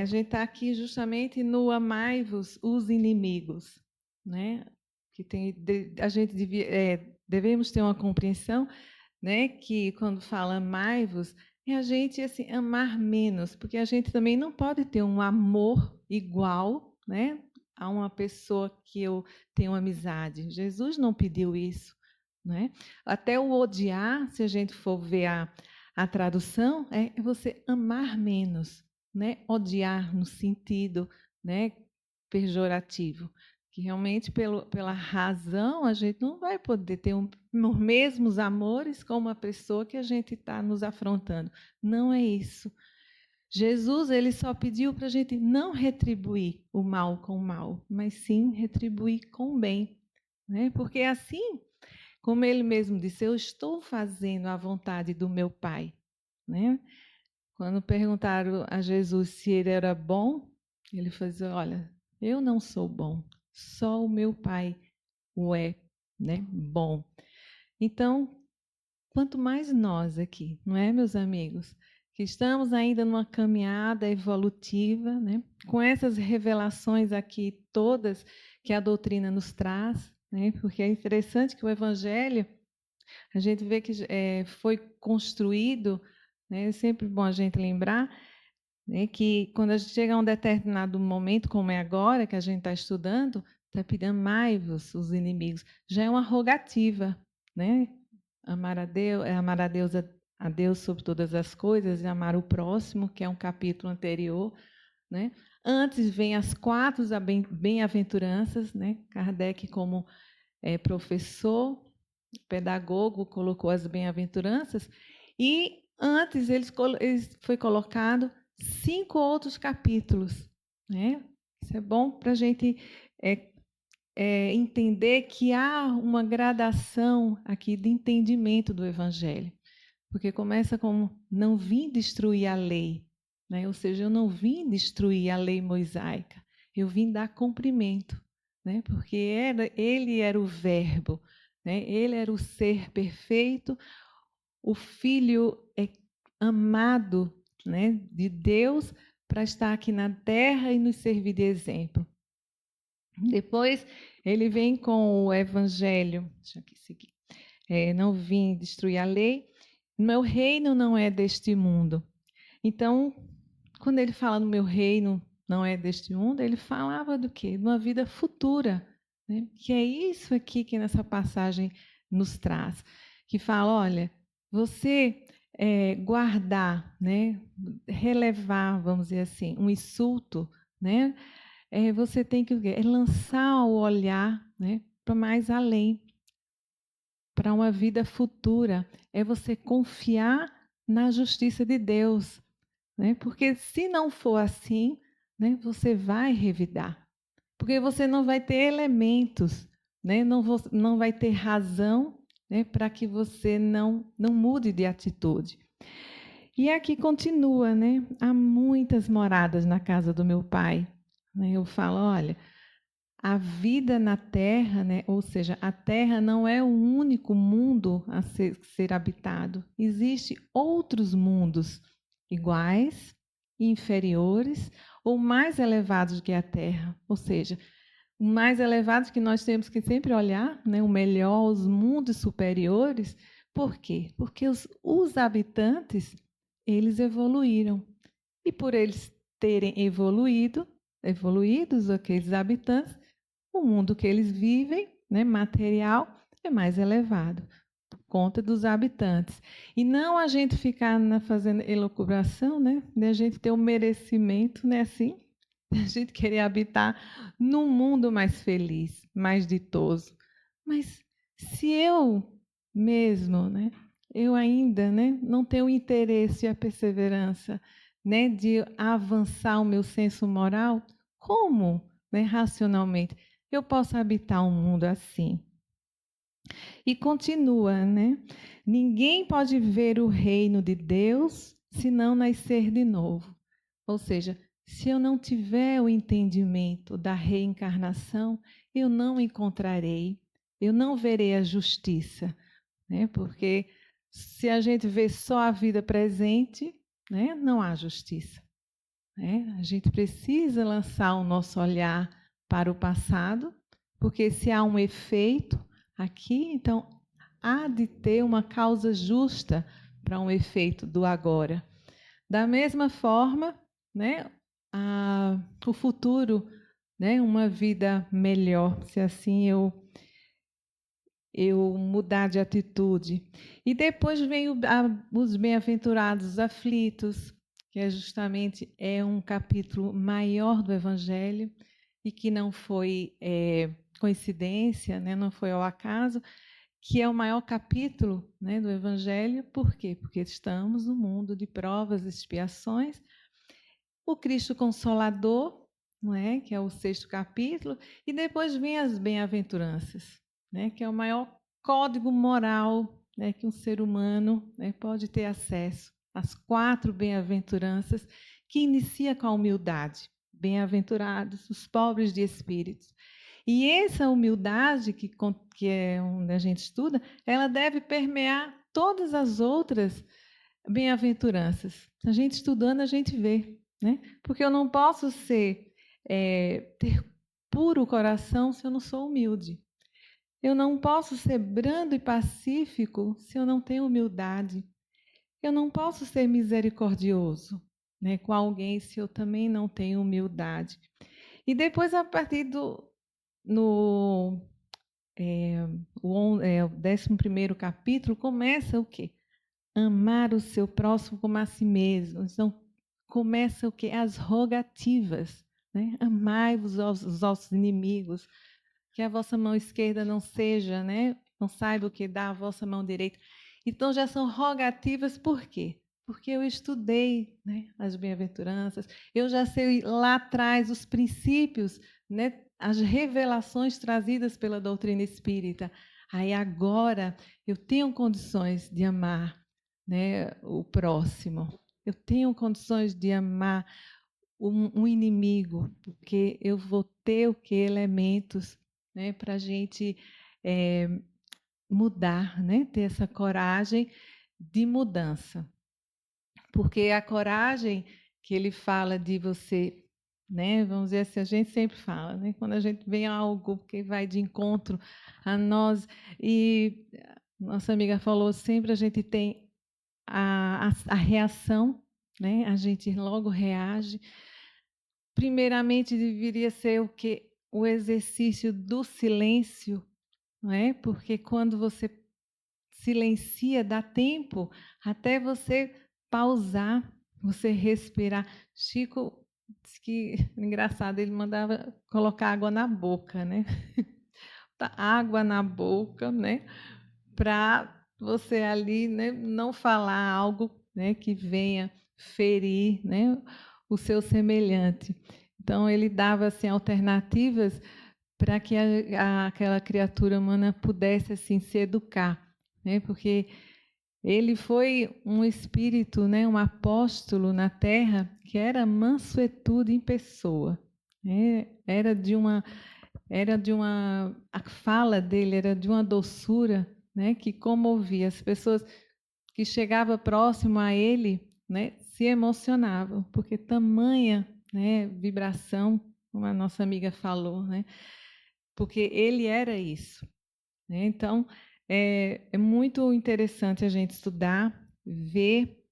a gente está aqui justamente no amai-vos os inimigos, né, que a gente devemos ter uma compreensão, né, que quando fala amai-vos, é a gente assim, amar menos, porque a gente também não pode ter um amor igual, né, a uma pessoa que eu tenho amizade. Jesus não pediu isso, né? Até o odiar, se a gente for ver a tradução, é você amar menos, né? Odiar no sentido, né, pejorativo, que realmente pela razão a gente não vai poder ter os mesmos amores com uma pessoa que a gente está nos afrontando. Não é isso. Jesus ele só pediu para a gente não retribuir o mal com o mal, mas sim retribuir com o bem, né? Porque assim, como ele mesmo disse, eu estou fazendo a vontade do meu Pai, né? Quando perguntaram a Jesus se ele era bom, ele falou: olha, eu não sou bom, só o meu Pai o é, né? Bom. Então, quanto mais nós aqui, não é, meus amigos, que estamos ainda numa caminhada evolutiva, né? Com essas revelações aqui todas que a doutrina nos traz, né? Porque é interessante que o Evangelho, a gente vê que foi construído, né? É sempre bom a gente lembrar, né, que quando a gente chega a um determinado momento, como é agora, que a gente está estudando, está pedindo amai-vos os inimigos. Já é uma rogativa, né? Amar a Deus sobre todas as coisas e amar o próximo, que é um capítulo anterior, né? Antes vem as 4 bem-aventuranças, né? Kardec, como professor, pedagogo, colocou as bem-aventuranças, e antes eles foi colocado 5 outros capítulos, né? Isso é bom para a gente entender que há uma gradação aqui de entendimento do Evangelho, porque começa com não vim destruir a lei, né? Ou seja, eu não vim destruir a lei mosaica, eu vim dar cumprimento, né? Porque ele era o verbo, né? Ele era o ser perfeito, o filho amado, né, de Deus, para estar aqui na terra e nos servir de exemplo. Depois ele vem com o evangelho, deixa eu aqui seguir. Não vim destruir a lei, meu reino não é deste mundo. Então, quando ele fala no meu reino não é deste mundo, ele falava do quê? De uma vida futura, né? Que é isso aqui que nessa passagem nos traz, que fala, olha, você guardar, né, relevar, vamos dizer assim, um insulto, né, você tem que lançar o olhar, né, para mais além, para uma vida futura, é você confiar na justiça de Deus, né? Porque se não for assim, né, você vai revidar, porque você não vai ter elementos, né? Não vai ter razão, né, para que você não mude de atitude. E aqui continua, né? Há muitas moradas na casa do meu pai. Né? Eu falo, olha, a vida na Terra, né? Ou seja, a Terra não é o único mundo a ser habitado. Existem outros mundos iguais, inferiores ou mais elevados que a Terra. Ou seja, o mais elevado que nós temos que sempre olhar, né? O melhor, os mundos superiores. Por quê? Porque os habitantes, eles evoluíram. E por eles terem evoluídos aqueles habitantes, o mundo que eles vivem, né, material, é mais elevado, por conta dos habitantes. E não a gente ficar fazendo elucubração, né, de a gente ter o merecimento, né, assim, de a gente querer habitar num mundo mais feliz, mais ditoso. Mas se eu mesmo, né, eu ainda, né, não tenho o interesse e a perseverança, né, de avançar o meu senso moral, como, né, racionalmente eu posso habitar um mundo assim? E continua, né? Ninguém pode ver o reino de Deus se não nascer de novo. Ou seja, se eu não tiver o entendimento da reencarnação, eu não encontrarei, eu não verei a justiça, né? Porque se a gente vê só a vida presente, né, não há justiça. Né? A gente precisa lançar o nosso olhar para o passado, porque se há um efeito aqui, então há de ter uma causa justa para um efeito do agora. Da mesma forma, né, o futuro, né, uma vida melhor, se assim eu mudar de atitude. E depois vem os bem-aventurados aflitos, que justamente um capítulo maior do Evangelho e que não foi coincidência, né, não foi ao acaso, que é o maior capítulo, né, do Evangelho. Por quê? Porque estamos no mundo de provas e expiações. O Cristo Consolador, não é? Que é o 6º capítulo, e depois vem as bem-aventuranças, né? Que é o maior código moral, né, que um ser humano, né, pode ter acesso. As 4 bem-aventuranças, que inicia com a humildade. Bem-aventurados os pobres de espírito. E essa humildade, que é onde a gente estuda, ela deve permear todas as outras bem-aventuranças. A gente estudando, a gente vê. Né? Porque eu não posso ter puro coração se eu não sou humilde. Eu não posso ser brando e pacífico se eu não tenho humildade. Eu não posso ser misericordioso, né, com alguém se eu também não tenho humildade. E depois, a partir o 11º capítulo, começa o quê? Amar o seu próximo como a si mesmo. Então, começa o quê? As rogativas. Né? Amai-vos os vossos inimigos, que a vossa mão esquerda não seja, né? Não saiba o que dá a vossa mão direita. Então, já são rogativas, por quê? Porque eu estudei, né, as bem-aventuranças, eu já sei lá atrás os princípios, né, as revelações trazidas pela doutrina espírita. Aí agora eu tenho condições de amar, né, o próximo. Eu tenho condições de amar um inimigo, porque eu vou ter o que? Elementos, né, para a gente mudar, né, ter essa coragem de mudança. Porque a coragem que ele fala de você, né, vamos dizer assim, a gente sempre fala, né, quando a gente vem a algo que vai de encontro a nós, e nossa amiga falou, sempre a gente tem a reação, né? A gente logo reage. Primeiramente, deveria ser o que? O exercício do silêncio, não é? Porque quando você silencia, dá tempo até você pausar, você respirar. Chico, que engraçado, ele mandava colocar água na boca, né? Água na boca, né? Para você ali, né, não falar algo, né, que venha ferir, né, o seu semelhante. Então ele dava assim alternativas para que aquela criatura humana pudesse assim se educar, né? Porque ele foi um espírito, né, um apóstolo na Terra que era mansuetude em pessoa, né? A fala dele era de uma doçura, né, que comovia as pessoas que chegavam próximo a ele, né, se emocionavam, porque tamanha, né, vibração, como a nossa amiga falou, né, porque ele era isso, né? Então é muito interessante a gente estudar, ver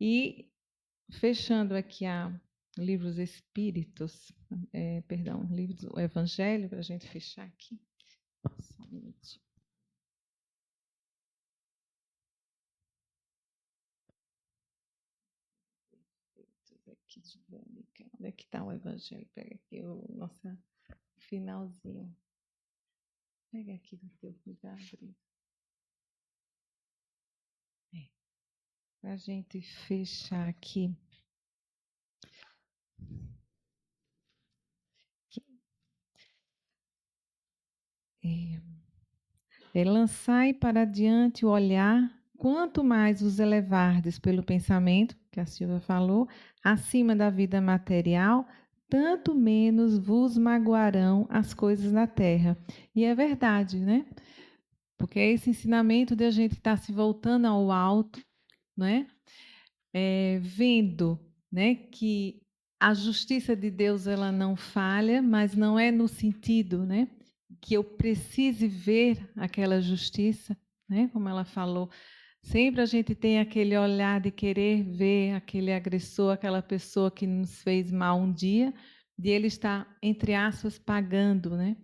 e fechando aqui a livros espíritos, perdão, livros do Evangelho, para a gente fechar aqui. Só um minutinho. Aqui de Vânica. Onde é que está o Evangelho? Pega aqui o nosso finalzinho. Pega aqui do teu cuidado. Para a gente fechar aqui. Lançai para diante o olhar, quanto mais vos elevardes pelo pensamento, que a Silvia falou, acima da vida material, tanto menos vos magoarão as coisas da terra. E é verdade, né? Porque é esse ensinamento de a gente estar se voltando ao alto, né? Vendo, né, que a justiça de Deus ela não falha, mas não é no sentido, né, que eu precise ver aquela justiça, né, como ela falou. Sempre a gente tem aquele olhar de querer ver aquele agressor, aquela pessoa que nos fez mal um dia, de ele estar, entre aspas, pagando, né?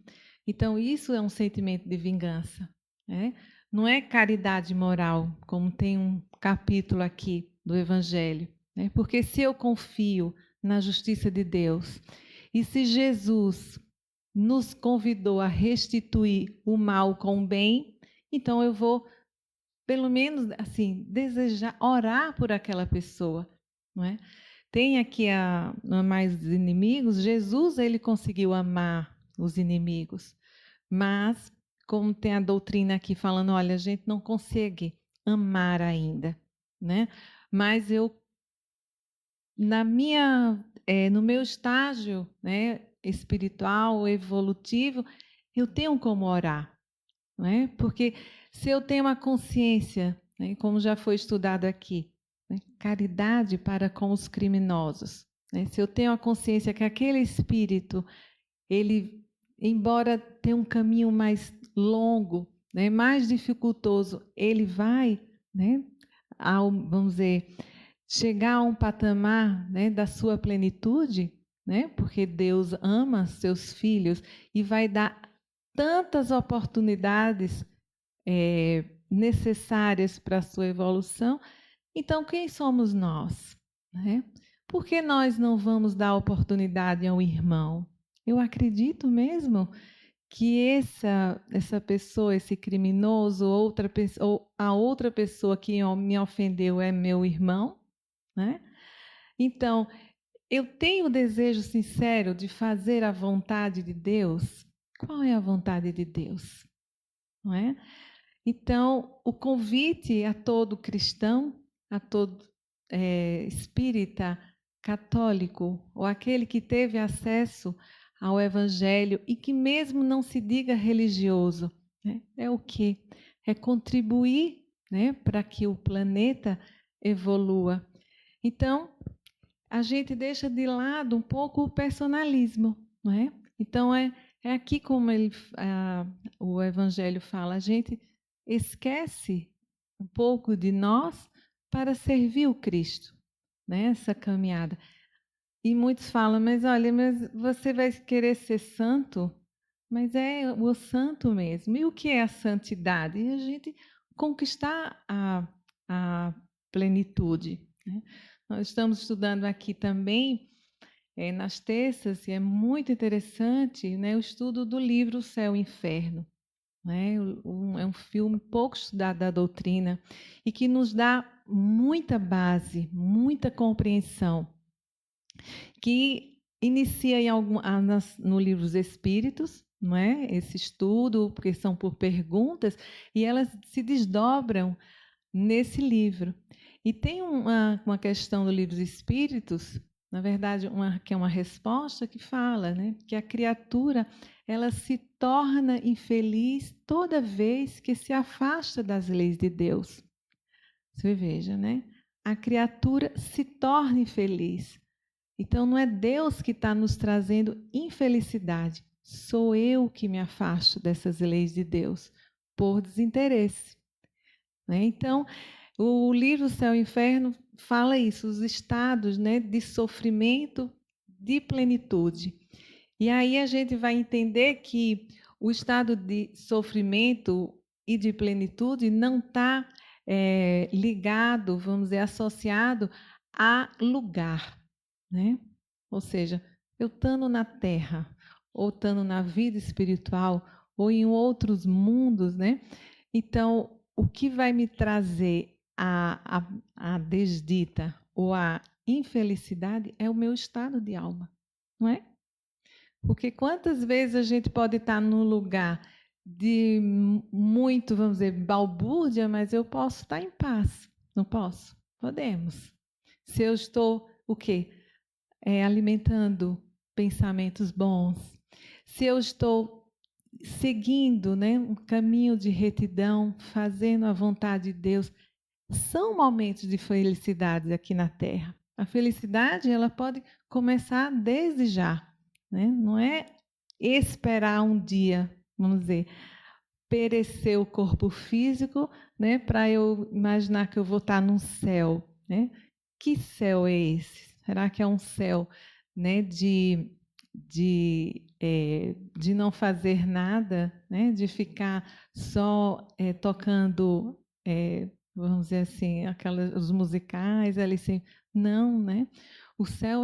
Então, isso é um sentimento de vingança, né? Não é caridade moral, como tem um capítulo aqui do Evangelho, né? Porque se eu confio na justiça de Deus e se Jesus nos convidou a restituir o mal com o bem, então eu vou, pelo menos, assim, desejar, orar por aquela pessoa, não é? Tem aqui a amar os inimigos. Jesus, ele conseguiu amar os inimigos, mas como tem a doutrina aqui falando, olha, a gente não consegue amar ainda, né? Mas eu, no meu estágio, né, espiritual, evolutivo, eu tenho como orar, não é? Porque se eu tenho uma consciência, né, como já foi estudado aqui, né, caridade para com os criminosos, né? Se eu tenho a consciência que aquele espírito, ele, embora tenha um caminho mais longo, né, mais dificultoso, ele vai, né, vamos dizer, chegar a um patamar, né, da sua plenitude, né, porque Deus ama seus filhos e vai dar tantas oportunidades necessárias para a sua evolução. Então, quem somos nós, né? Por que nós não vamos dar oportunidade ao irmão? Eu acredito mesmo que essa pessoa, esse criminoso, ou a outra pessoa que me ofendeu é meu irmão, né? Então, eu tenho o desejo sincero de fazer a vontade de Deus. Qual é a vontade de Deus? Não é? Então, o convite a todo cristão, a todo espírita, católico, ou aquele que teve acesso ao Evangelho e que mesmo não se diga religioso, né, é o quê? É contribuir, né, para que o planeta evolua. Então, a gente deixa de lado um pouco o personalismo, não é? Então, é aqui como o Evangelho fala, a gente esquece um pouco de nós para servir o Cristo, né? Essa caminhada. E muitos falam, mas olha, mas você vai querer ser santo? Mas é o santo mesmo. E o que é a santidade? E a gente conquistar a plenitude, né? Nós estamos estudando aqui também, nas terças, e é muito interessante, né, o estudo do livro O Céu e o Inferno. Né? É um filme pouco estudado da doutrina e que nos dá muita base, muita compreensão, que inicia no livro dos Espíritos, não é? Esse estudo, porque são por perguntas, e elas se desdobram nesse livro. E tem uma questão do livro dos Espíritos, na verdade, que é uma resposta que fala, né, que a criatura ela se torna infeliz toda vez que se afasta das leis de Deus. Você veja, né? A criatura se torna infeliz. Então, não é Deus que está nos trazendo infelicidade. Sou eu que me afasto dessas leis de Deus por desinteresse. Né? Então, o livro Céu e Inferno fala isso, os estados, né, de sofrimento, de plenitude. E aí a gente vai entender que o estado de sofrimento e de plenitude não está ligado, vamos dizer, associado a lugar, né? Ou seja, eu estando na Terra, ou estando na vida espiritual, ou em outros mundos, né? Então, o que vai me trazer a desdita ou a infelicidade é o meu estado de alma, não é? Porque quantas vezes a gente pode estar num lugar de muito, vamos dizer, balbúrdia, mas eu posso estar em paz, não posso? Podemos. Se eu estou, o quê? Alimentando pensamentos bons, se eu estou seguindo, né, um caminho de retidão, fazendo a vontade de Deus, são momentos de felicidade aqui na Terra. A felicidade ela pode começar desde já, né? Não é esperar um dia, vamos dizer, perecer o corpo físico, né, para eu imaginar que eu vou estar num céu, né? Que céu é esse? Será que é um céu, né, de não fazer nada, né, de ficar só tocando, vamos dizer assim, os musicais ali assim? Não, né? O céu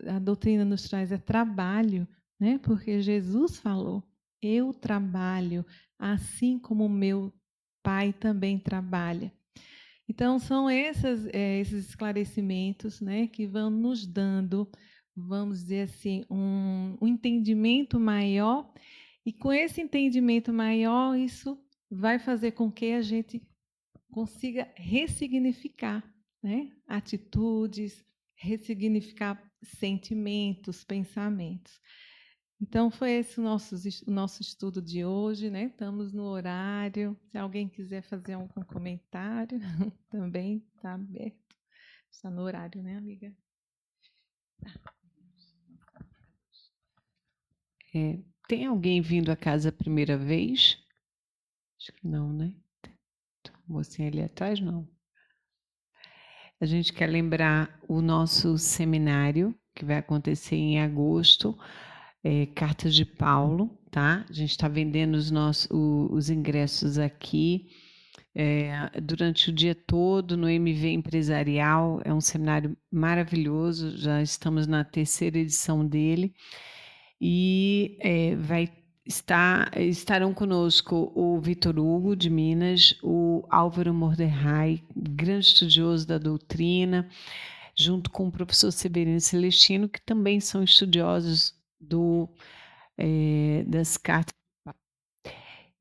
a doutrina nos traz trabalho, né? Porque Jesus falou: eu trabalho assim como o meu Pai também trabalha. Então, são esses esclarecimentos, né, que vão nos dando, vamos dizer assim, um entendimento maior, e com esse entendimento maior, isso vai fazer com que a gente consiga ressignificar, né, atitudes, ressignificar sentimentos, pensamentos. Então, foi esse o nosso estudo de hoje, né? Estamos no horário. Se alguém quiser fazer algum comentário, também está aberto. Está no horário, né, amiga? Tem alguém vindo à casa a primeira vez? Acho que não, né? Mocinha ali atrás, não. A gente quer lembrar o nosso seminário, que vai acontecer em agosto, Cartas de Paulo, tá? A gente está vendendo os ingressos aqui durante o dia todo no MV Empresarial. É um seminário maravilhoso, já estamos na 3ª edição dele. E estarão conosco o Vitor Hugo, de Minas, o Álvaro Mordecai, grande estudioso da doutrina, junto com o professor Severino Celestino, que também são estudiosos das cartas.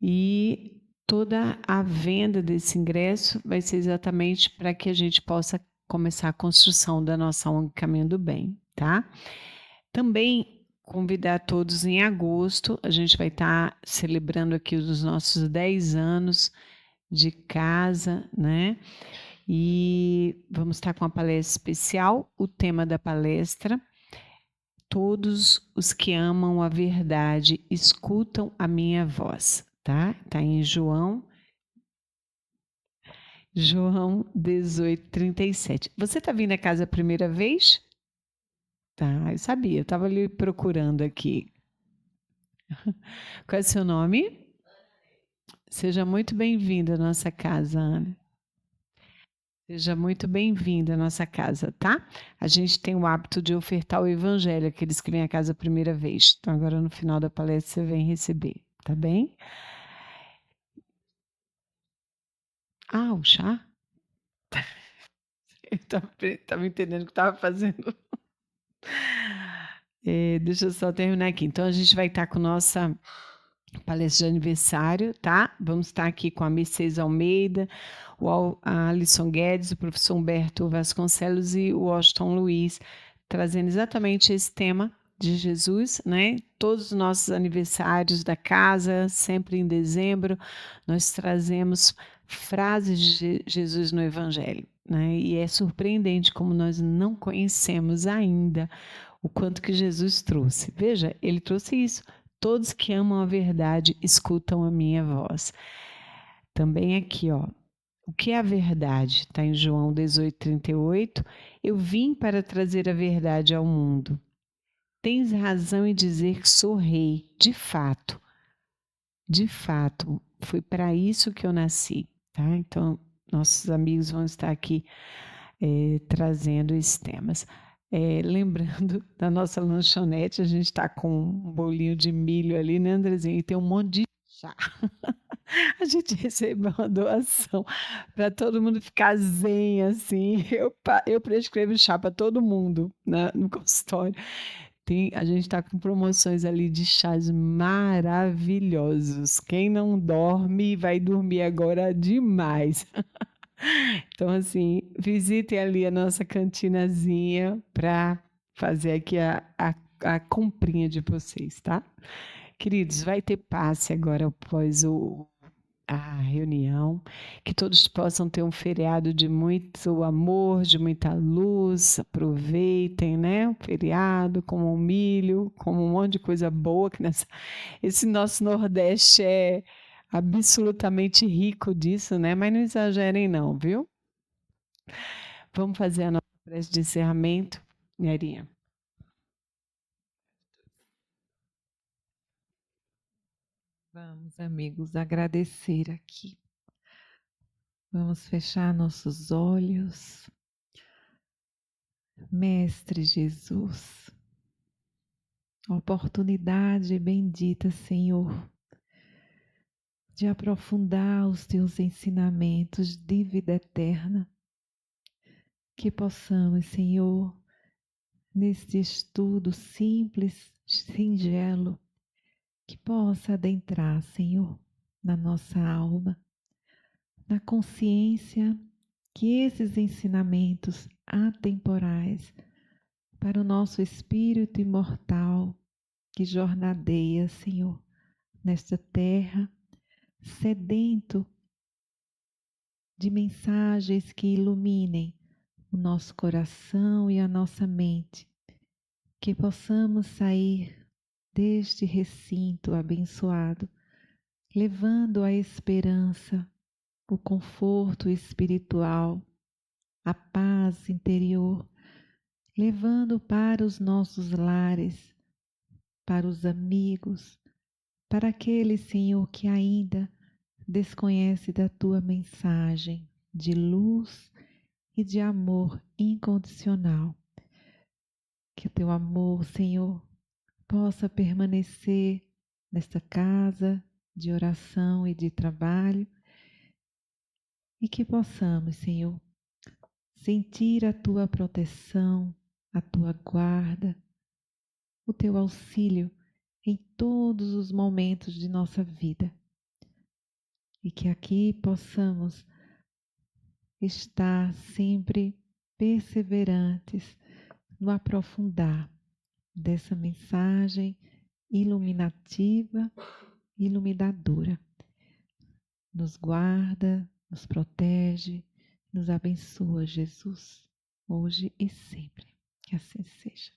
E toda a venda desse ingresso vai ser exatamente para que a gente possa começar a construção da nossa ONG Caminho do Bem, tá? Também convidar todos em agosto, a gente vai estar celebrando aqui os nossos 10 anos de casa, né? E vamos estar com uma palestra especial. O tema da palestra: todos os que amam a verdade escutam a minha voz, tá? Tá em João 18:37. Você está vindo a casa a primeira vez? Tá, eu sabia, eu estava ali procurando aqui. Qual é o seu nome? Seja muito bem-vinda à nossa casa, Ana. Seja muito bem-vinda à nossa casa, tá? A gente tem o hábito de ofertar o evangelho àqueles que vêm à casa a primeira vez. Então, agora no final da palestra você vem receber, tá bem? Ah, o chá? Eu estava entendendo o que estava fazendo. Deixa eu só terminar aqui. Então, a gente vai estar com nossa palestra de aniversário, tá? Vamos estar aqui com a Mercedes Almeida, a Alisson Guedes, o professor Humberto Vasconcelos e o Washington Luiz, trazendo exatamente esse tema de Jesus, né? Todos os nossos aniversários da casa, sempre em dezembro, nós trazemos frases de Jesus no Evangelho, né? E é surpreendente como nós não conhecemos ainda o quanto que Jesus trouxe. Veja, ele trouxe isso. Todos que amam a verdade escutam a minha voz. Também aqui, ó. O que é a verdade? Está em João 18:38. Eu vim para trazer a verdade ao mundo. Tens razão em dizer que sou rei, de fato. De fato, foi para isso que eu nasci, tá? Então, nossos amigos vão estar aqui trazendo esses temas. Lembrando da nossa lanchonete, a gente está com um bolinho de milho ali, né, Andrezinho? E tem um monte de chá. A gente recebeu uma doação para todo mundo ficar zen, assim. Eu prescrevo chá para todo mundo, né, no consultório. A gente está com promoções ali de chás maravilhosos. Quem não dorme vai dormir agora demais. Então, assim, visitem ali a nossa cantinazinha para fazer aqui a comprinha de vocês, tá? Queridos, vai ter passe agora após a reunião, que todos possam ter um feriado de muito amor, de muita luz, aproveitem, né? O feriado, comam milho, comam um monte de coisa boa, que esse nosso Nordeste é absolutamente rico disso, né? Mas não exagerem não, viu? Vamos fazer a nossa prece de encerramento, Nharinha. Vamos, amigos, agradecer aqui. Vamos fechar nossos olhos. Mestre Jesus, oportunidade bendita, Senhor, de aprofundar os teus ensinamentos de vida eterna. Que possamos, Senhor, neste estudo simples, singelo, que possa adentrar, Senhor, na nossa alma, na consciência que esses ensinamentos atemporais para o nosso espírito imortal que jornadeia, Senhor, nesta terra, sedento de mensagens que iluminem o nosso coração e a nossa mente, que possamos sair deste recinto abençoado, levando a esperança, o conforto espiritual, a paz interior, levando para os nossos lares, para os amigos, para aquele, Senhor, que ainda desconhece da tua mensagem de luz e de amor incondicional. Que o teu amor, Senhor, possa permanecer nesta casa de oração e de trabalho e que possamos, Senhor, sentir a tua proteção, a tua guarda, o teu auxílio em todos os momentos de nossa vida. E que aqui possamos estar sempre perseverantes no aprofundar dessa mensagem iluminativa, iluminadora. Nos guarda, nos protege, nos abençoa, Jesus, hoje e sempre. Que assim seja.